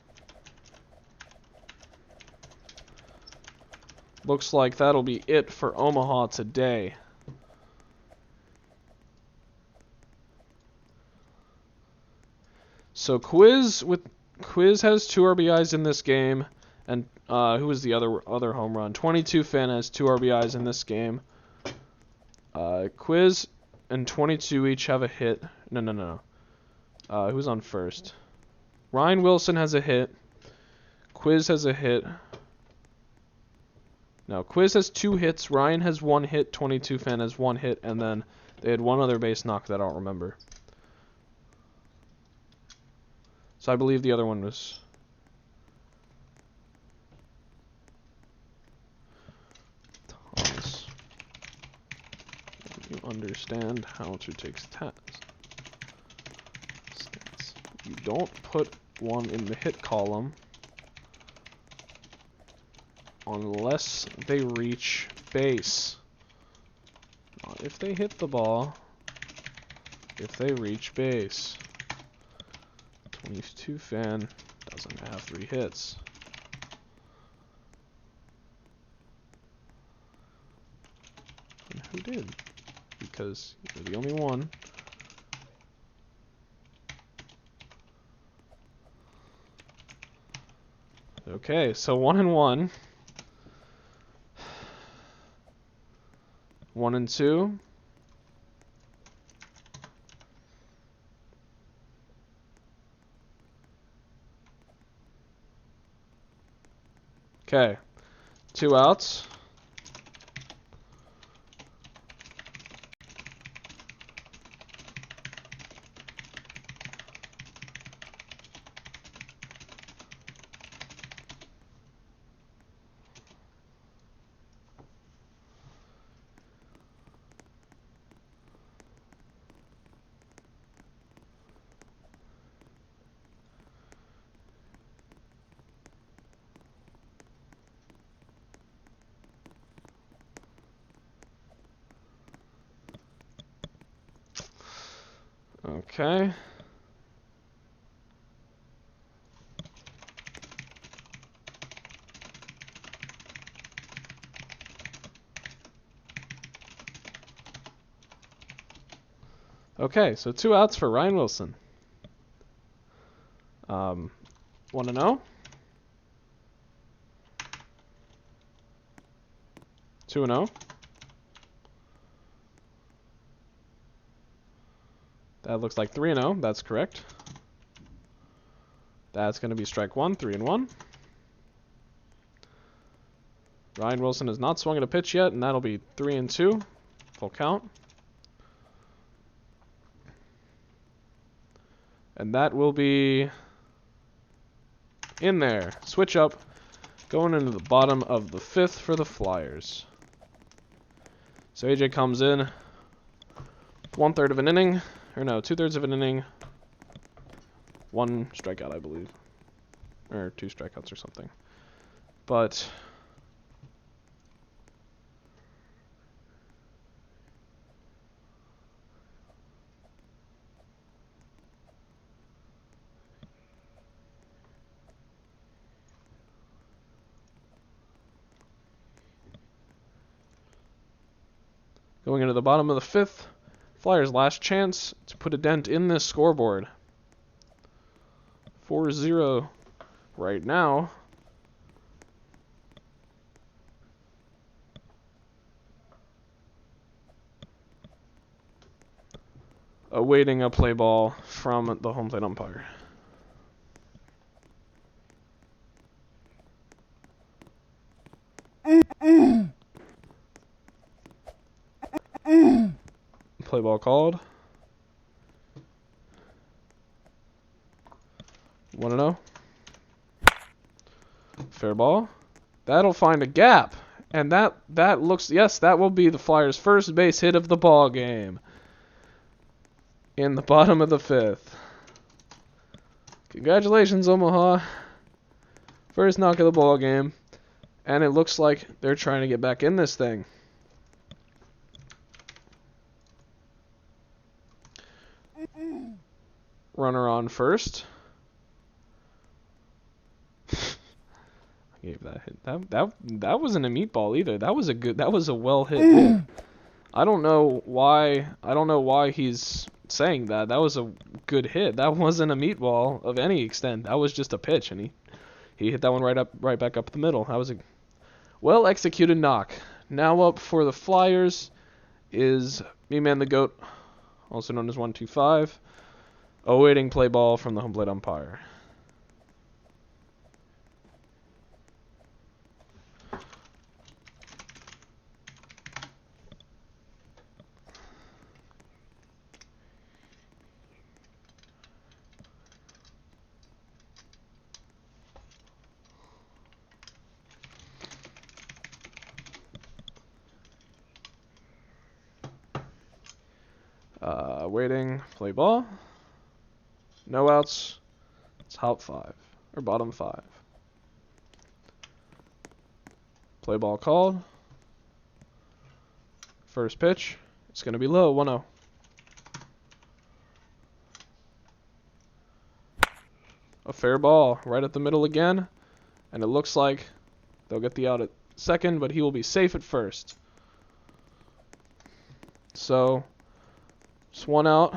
Looks like that'll be it for Omaha today. So Quiz has 2 RBIs in this game, and who was the other home run? 22 Fan has 2 RBIs in this game. Quiz and 22 each have a hit. No. Who's on first? Ryan Wilson has a hit. Quiz has a hit. No, Quiz has 2 hits. Ryan has 1 hit. 22 Fan has 1 hit, and then they had 1 other base knock that I don't remember. So I believe the other one was... Thomas. You understand how to take stats. You don't put one in the hit column unless they reach base. Not if they hit the ball, if they reach base. 22 fan doesn't have 3 hits. And who did? Because you're the only one. Okay, so 1 and 1. 1 and 2. Okay, 2 outs. Okay. Okay, so 2 outs for Ryan Wilson. 1 and 0. 2 and 0. That looks like 3 and 0. That's correct. That's going to be strike 1, 3 and 1. Ryan Wilson has not swung at a pitch yet, and that'll be 3 and 2. Full count. And that will be in there. Switch up. Going into the bottom of the 5th for the Flyers. So AJ comes in. 1/3 of an inning. Or no, 2/3 of an inning. 1 strikeout, I believe. Or 2 strikeouts or something. But... going into the bottom of the 5th, Flyers' last chance to put a dent in this scoreboard. 4-0 right now. Awaiting a play ball from the home plate umpire. Play ball called. 1-0. Fair ball. That'll find a gap. And that looks, yes, that will be the Flyers' first base hit of the ball game. In the bottom of the 5th. Congratulations, Omaha. First knock of the ball game. And it looks like they're trying to get back in this thing. Runner on first. I gave that hit. That wasn't a meatball either. That was a well hit. I don't know why he's saying that. That was a good hit. That wasn't a meatball of any extent. That was just a pitch, and he hit that one right back up the middle. That was a well executed knock. Now up for the Flyers is Me-Man the Goat, also known as 125. Awaiting play ball from the home plate umpire. Waiting, play ball. No outs. Top 5 or bottom 5. Play ball called. First pitch. It's going to be low, 1-0. A fair ball right at the middle again. And it looks like they'll get the out at second, but he will be safe at first. So, just 1 out.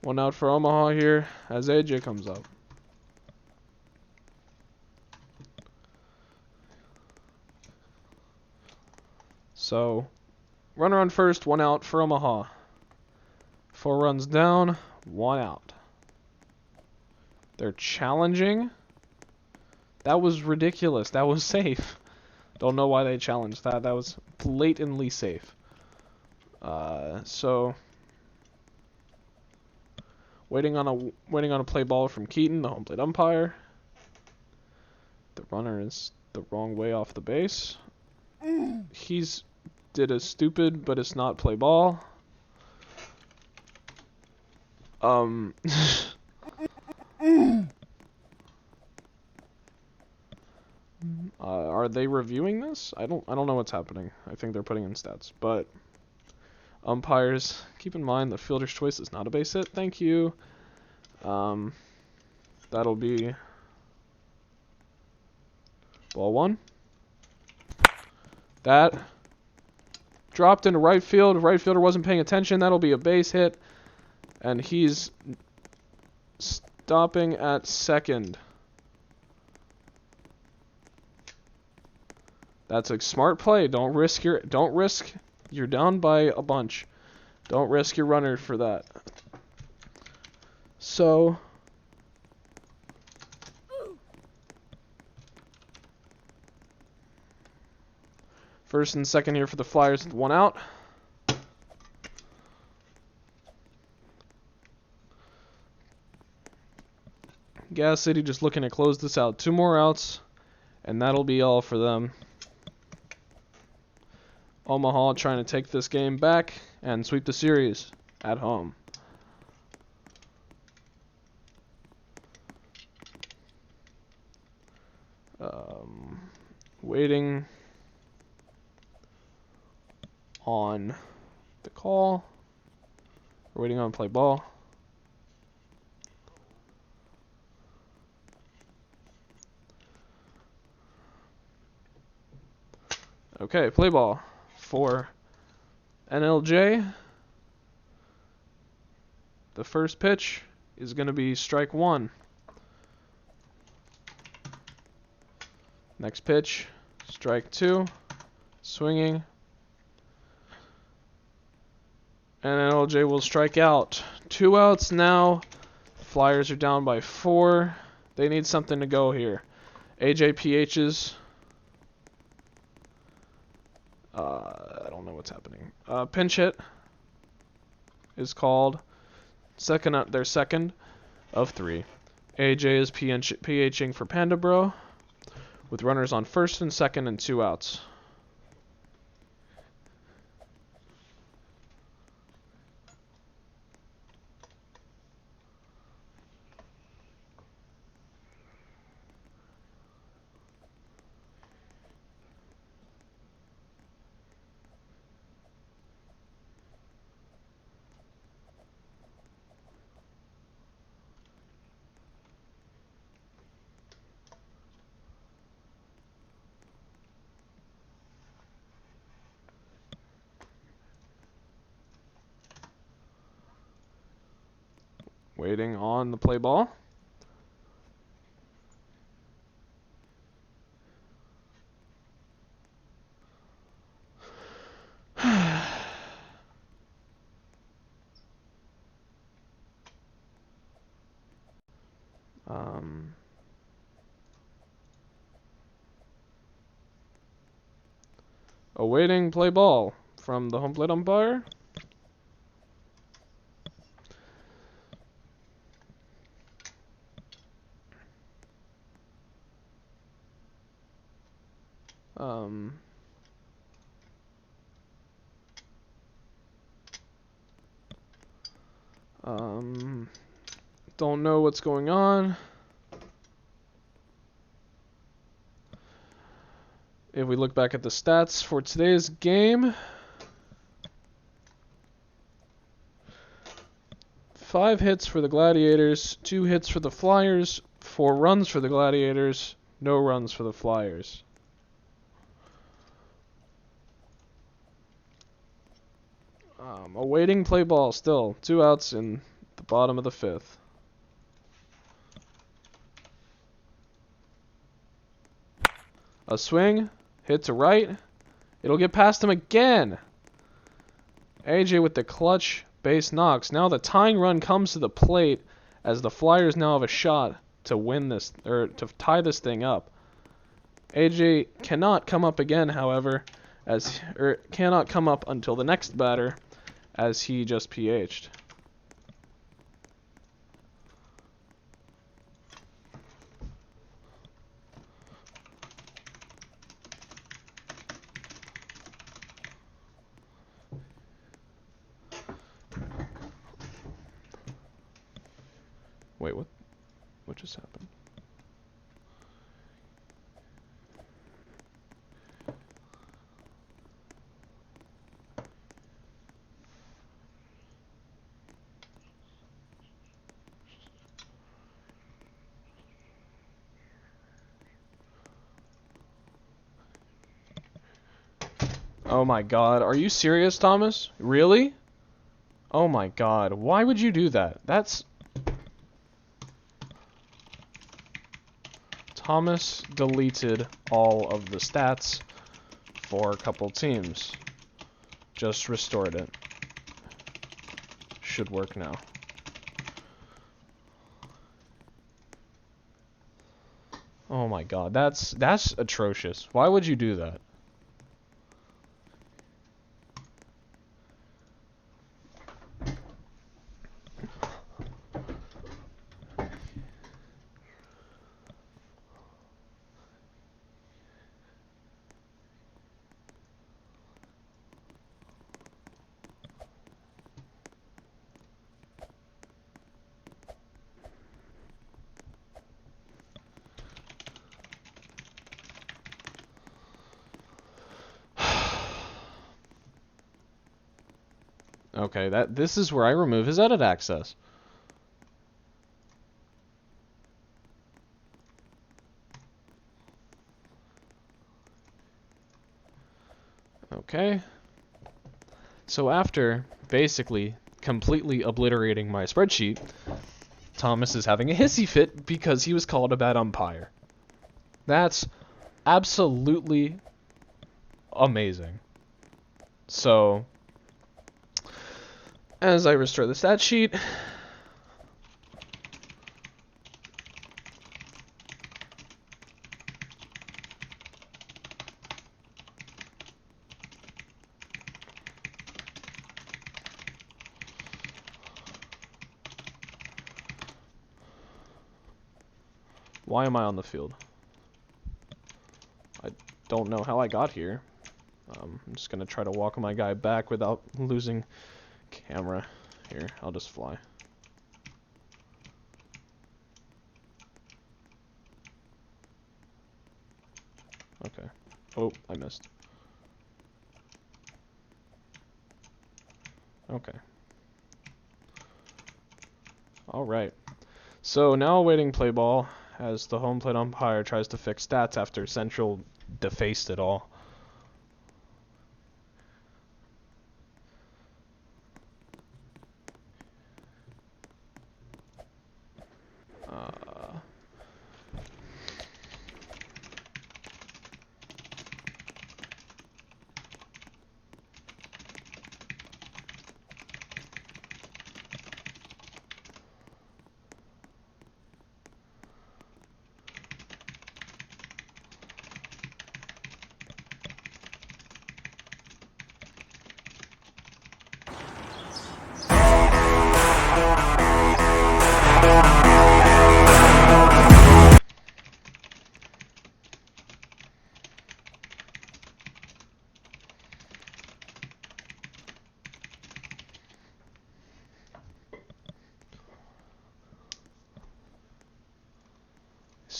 One out for Omaha here as AJ comes up. So, runner on first, 1 out for Omaha. 4 runs down, 1 out. They're challenging. That was ridiculous. That was safe. Don't know why they challenged that. That was blatantly safe. So waiting on a play ball from Keaton, the home plate umpire. The runner is the wrong way off the base. He's did a stupid, but it's not play ball. Are they reviewing this? I don't know what's happening. I think they're putting in stats, but umpires, keep in mind the fielder's choice is not a base hit. Thank you. That'll be ball 1. That dropped into right field. Right fielder wasn't paying attention. That'll be a base hit, and he's stopping at second. That's a smart play. Don't risk. You're down by a bunch. Don't risk your runner for that. So first and second here for the Flyers with 1 out. Gas City just looking to close this out. 2 more outs, and that'll be all for them. Omaha trying to take this game back and sweep the series at home. Waiting on the call. We're waiting on play ball. Okay, play ball for NLJ. The first pitch is going to be strike 1. Next pitch, strike 2. Swinging. And NLJ will strike out. 2 outs now. Flyers are down by 4. They need something to go here. AJPH's. I don't know what's happening. Pinch hit is called. Their second of 3. AJ is PHing for Panda Bro with runners on first and second and 2 outs. Waiting on the play ball. Awaiting play ball from the home plate umpire. Um, don't know what's going on. If we look back at the stats for today's game, 5 hits for the Gladiators, 2 hits for the Flyers, 4 runs for the Gladiators, no runs for the Flyers. Awaiting play ball still. 2 outs in the bottom of the 5th. A swing, hit to right. It'll get past him again. AJ with the clutch base knocks. Now the tying run comes to the plate as the Flyers now have a shot to win this, or to tie this thing up. AJ cannot come up again, however, cannot come up until the next batter, as he just PH'd. Wait, what? What just happened? Oh my god, are you serious, Thomas? Really? Oh my god, why would you do that? That's... Thomas deleted all of the stats for a couple teams. Just restored it. Should work now. Oh my god, that's atrocious. Why would you do that? Okay, this is where I remove his edit access. Okay. So after basically completely obliterating my spreadsheet, Thomas is having a hissy fit because he was called a bad umpire. That's absolutely amazing. So, as I restore the stat sheet, why am I on the field? I don't know how I got here. I'm just going to try to walk my guy back without losing camera. Here, I'll just fly. Okay. Oh, I missed. Okay. Alright. So now awaiting play ball as the home plate umpire tries to fix stats after Central defaced it all.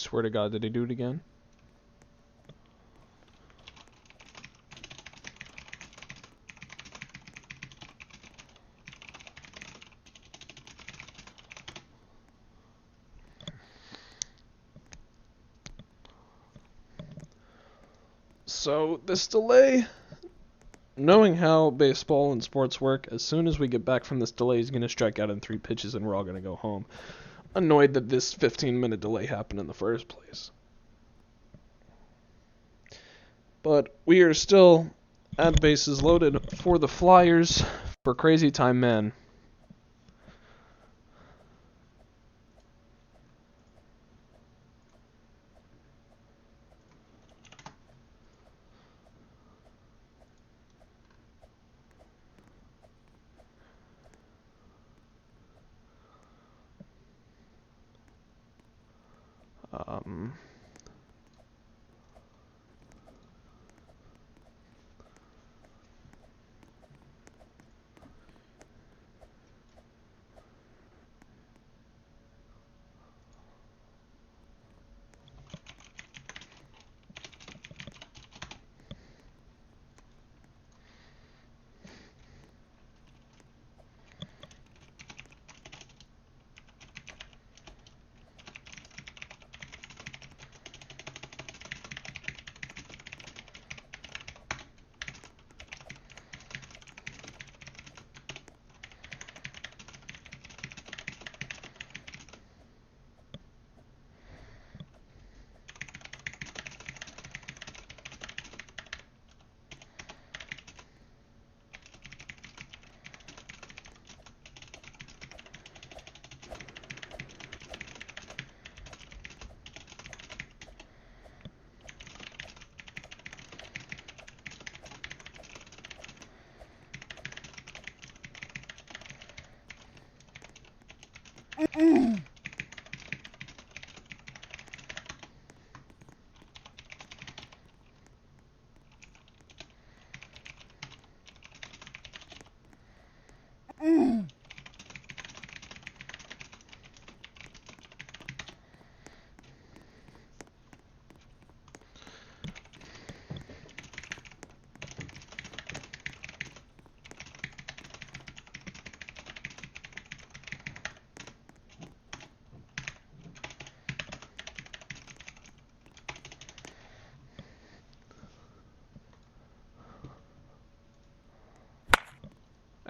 swear to God, did he do it again? So, this delay, knowing how baseball and sports work, as soon as we get back from this delay, he's going to strike out in 3 pitches and we're all going to go home. Annoyed that this 15-minute delay happened in the first place. But we are still at bases loaded for the Flyers for Crazy Time Man.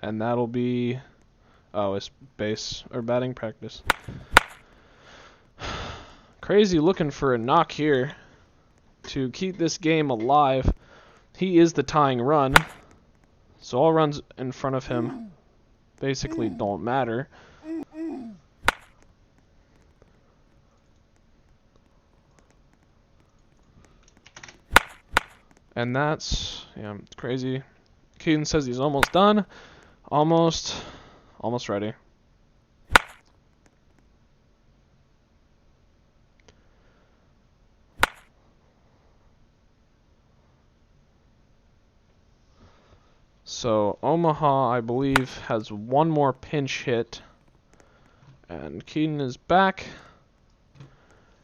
And that'll be, oh, it's base or batting practice. Crazy looking for a knock here to keep this game alive. He is the tying run, so all runs in front of him basically don't matter. And that's, yeah, Crazy. Keaton says he's almost done. Almost ready. So Omaha, I believe, has one more pinch hit. And Keaton is back.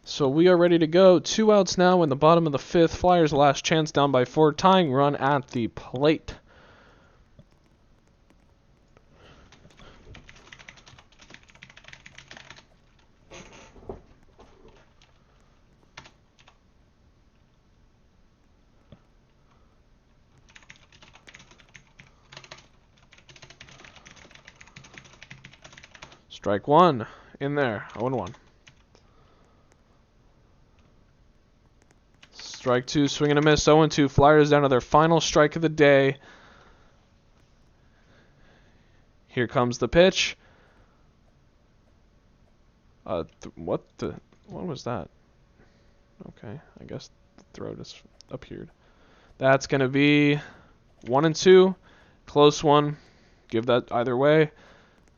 So we are ready to go. 2 outs now in the bottom of the 5th. Flyers last chance, down by 4. Tying run at the plate. Strike 1 in there. 0-1. Strike 2, swing and a miss. 0-2. Flyers down to their final strike of the day. Here comes the pitch. What was that? Okay, I guess the throw just appeared. That's gonna be 1-2. Close one. Give that either way.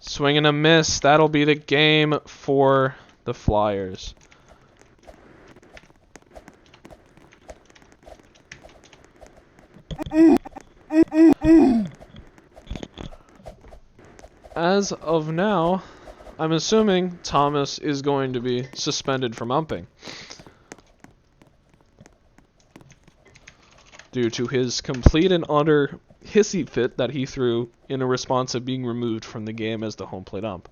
Swing and a miss. That'll be the game for the Flyers. As of now, I'm assuming Thomas is going to be suspended from umping. due to his complete and utter hissy fit that he threw in a response of being removed from the game as the home plate ump.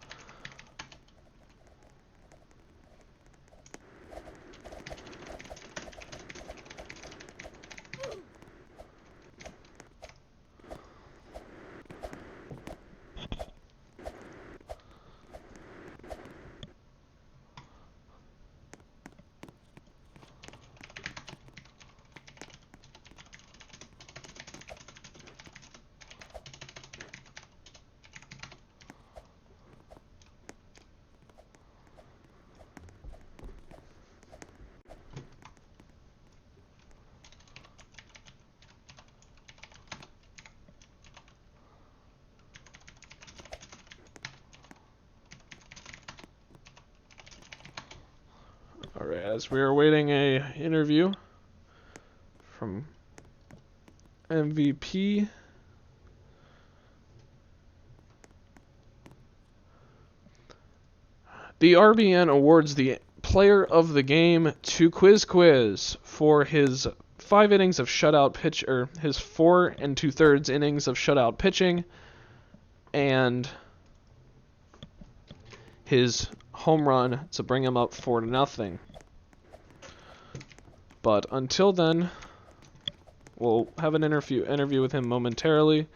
Alright, as we are awaiting a interview from MVP, the RBN awards the player of the game to Quiz for his 5 innings of shutout pitch, or his 4 2/3 innings of shutout pitching, and his home run to bring him up 4-0. But until then, we'll have an interview with him momentarily.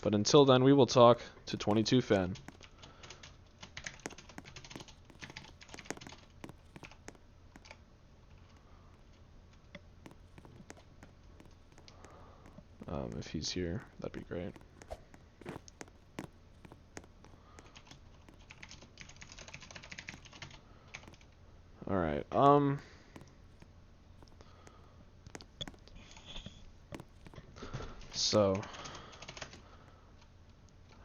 But until then, we will talk to 22 Fan. If he's here, that'd be great. Alright, so,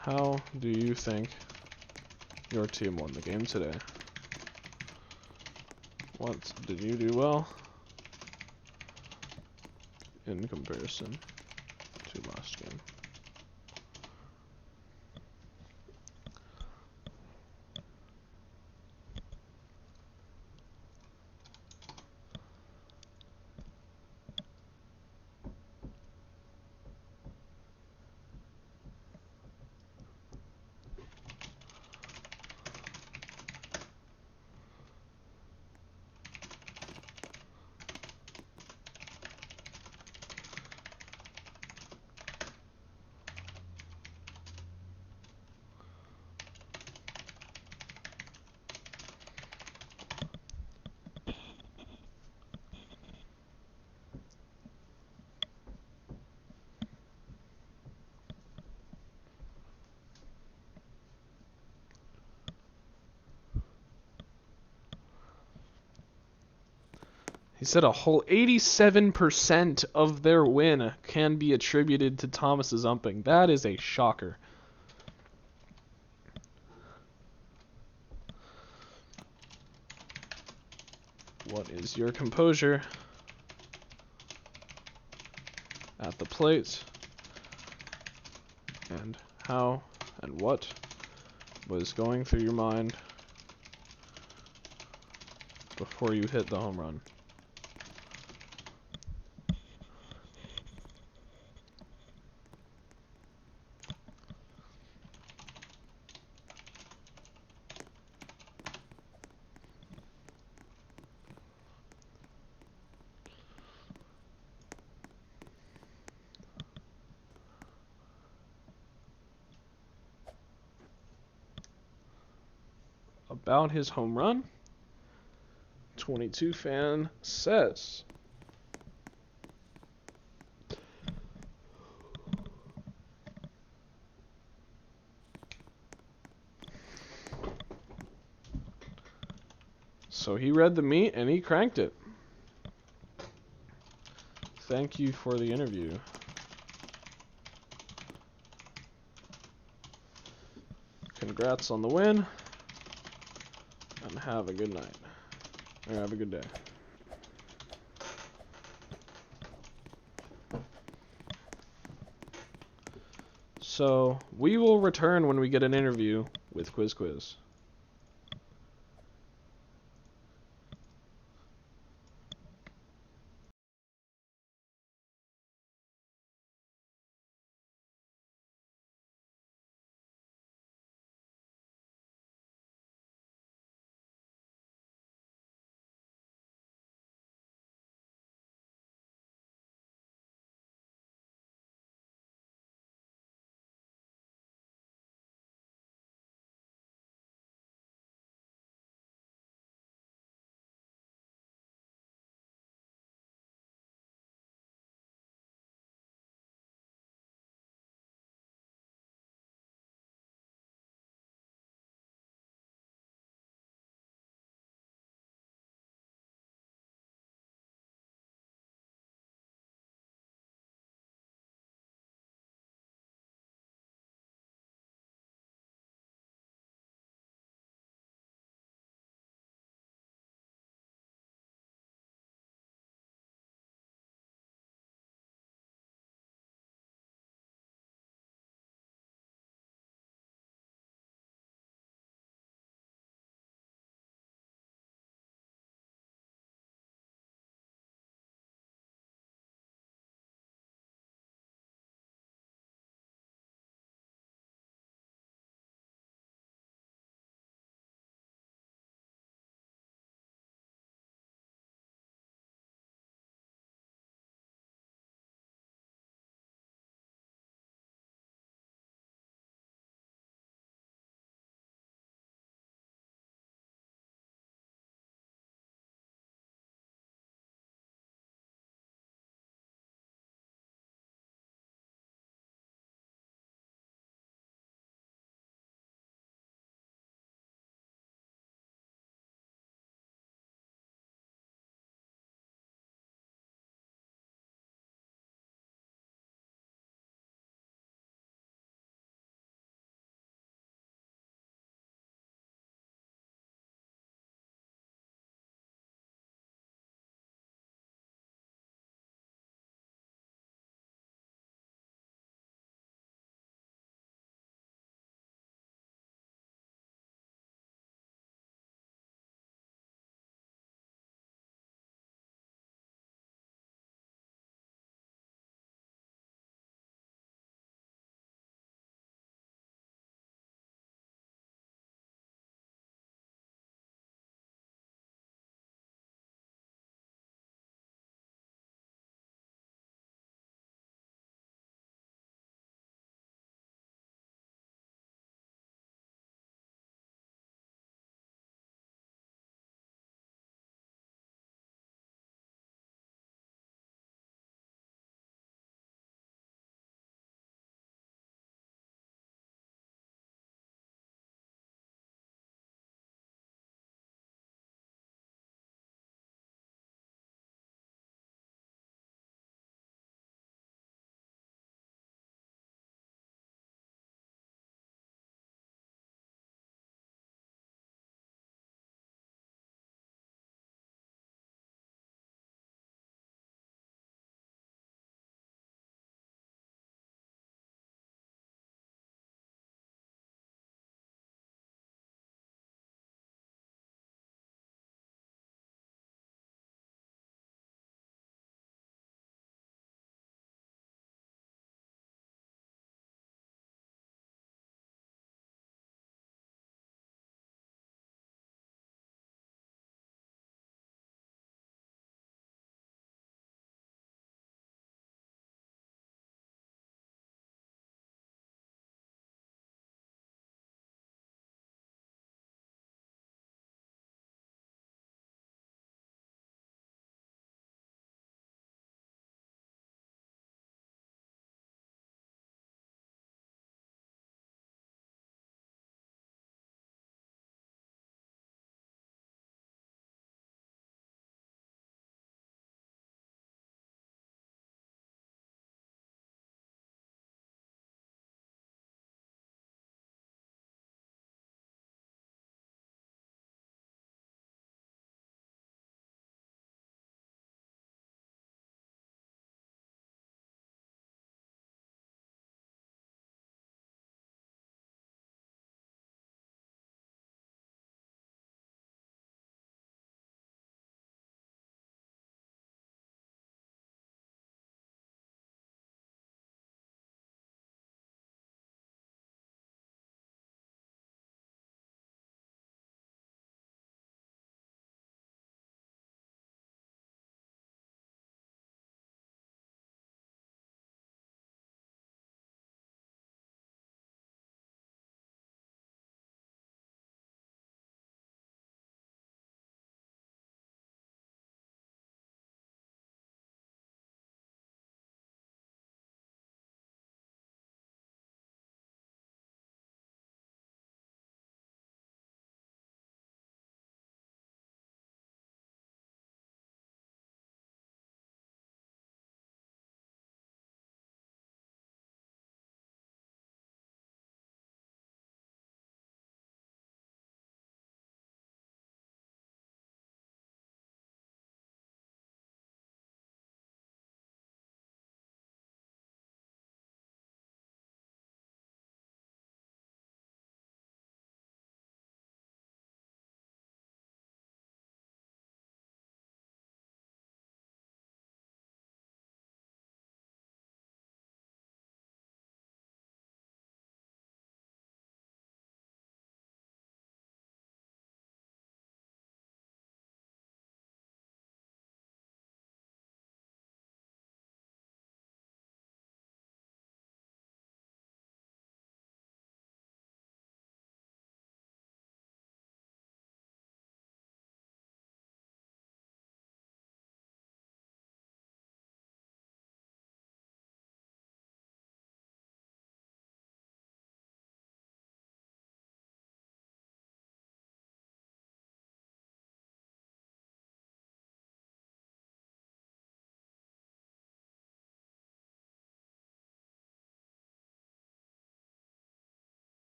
how do you think your team won the game today? What did you do well in comparison to last game? He said a whole 87% of their win can be attributed to Thomas's umping. That is a shocker. What is your composure at the plate? And how and what was going through your mind before you hit the home run? About his home run, 22 Fan says, so he read the meat and he cranked it. Thank you for the interview. Congrats on the win. And have a good night. Or have a good day. So, we will return when we get an interview with Quiz.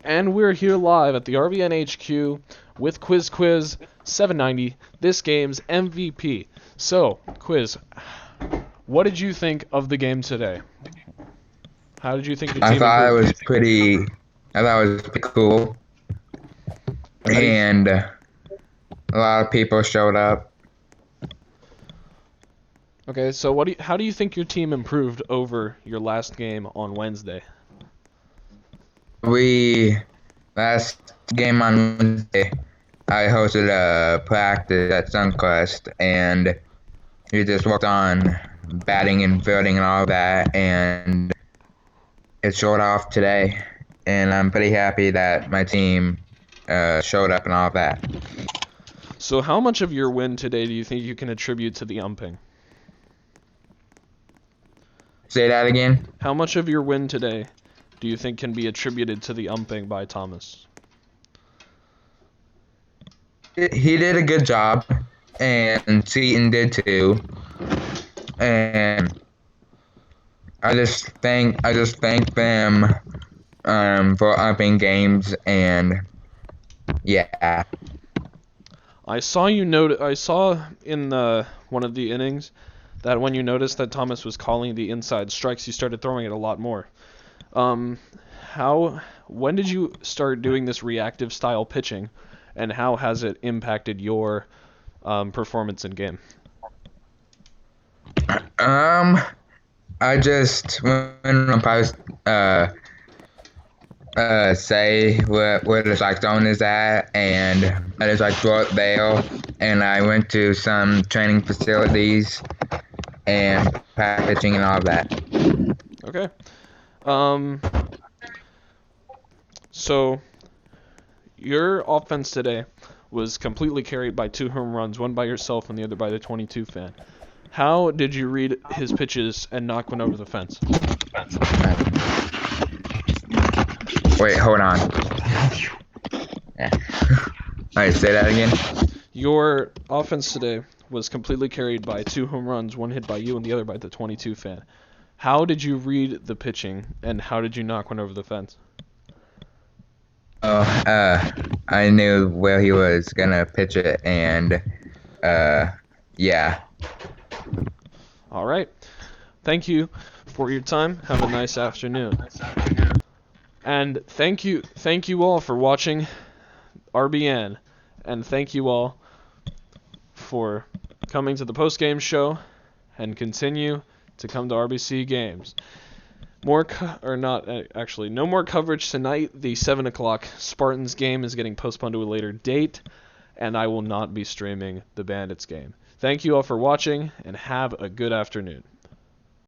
And we're here live at the RBN HQ with Quiz 790, this game's MVP. So, Quiz, what did you think of the game today? How did you think your team I thought improved? I thought it was pretty cool, and a lot of people showed up. Okay, so how do you think your team improved over your last game on Wednesday? Last game on Wednesday, I hosted a practice at Sunquest, and we just worked on batting and fielding and all that, and it showed off today, and I'm pretty happy that my team showed up and all that. So how much of your win today do you think you can attribute to the umping? Say that again? How much of your win today do you think can be attributed to the umping by Thomas? He did a good job, and Seaton did too. And I just thank them for upping games, and yeah. I saw in one of the innings that when you noticed that Thomas was calling the inside strikes, you started throwing it a lot more. When did you start doing this reactive style pitching, and how has it impacted your performance in game? I just when umpires say where the strike zone is at, and I just throw it there, and I went to some training facilities and pitching and all that. Okay. So your offense today was completely carried by 2 home runs, one by yourself and the other by the 22 fan. How did you read his pitches and knock one over the fence? Wait, hold on. Yeah. Alright, say that again. Your offense today was completely carried by 2 home runs, one hit by you and the other by the 22 fan. How did you read the pitching, and how did you knock one over the fence? I knew where he was gonna pitch it, and yeah. All right. Thank you for your time. Have a nice afternoon. And thank you all for watching RBN, and thank you all for coming to the post-game show, and continue to come to RBC games. No more coverage tonight. The 7 o'clock Spartans game is getting postponed to a later date, and I will not be streaming the Bandits game. Thank you all for watching, and have a good afternoon.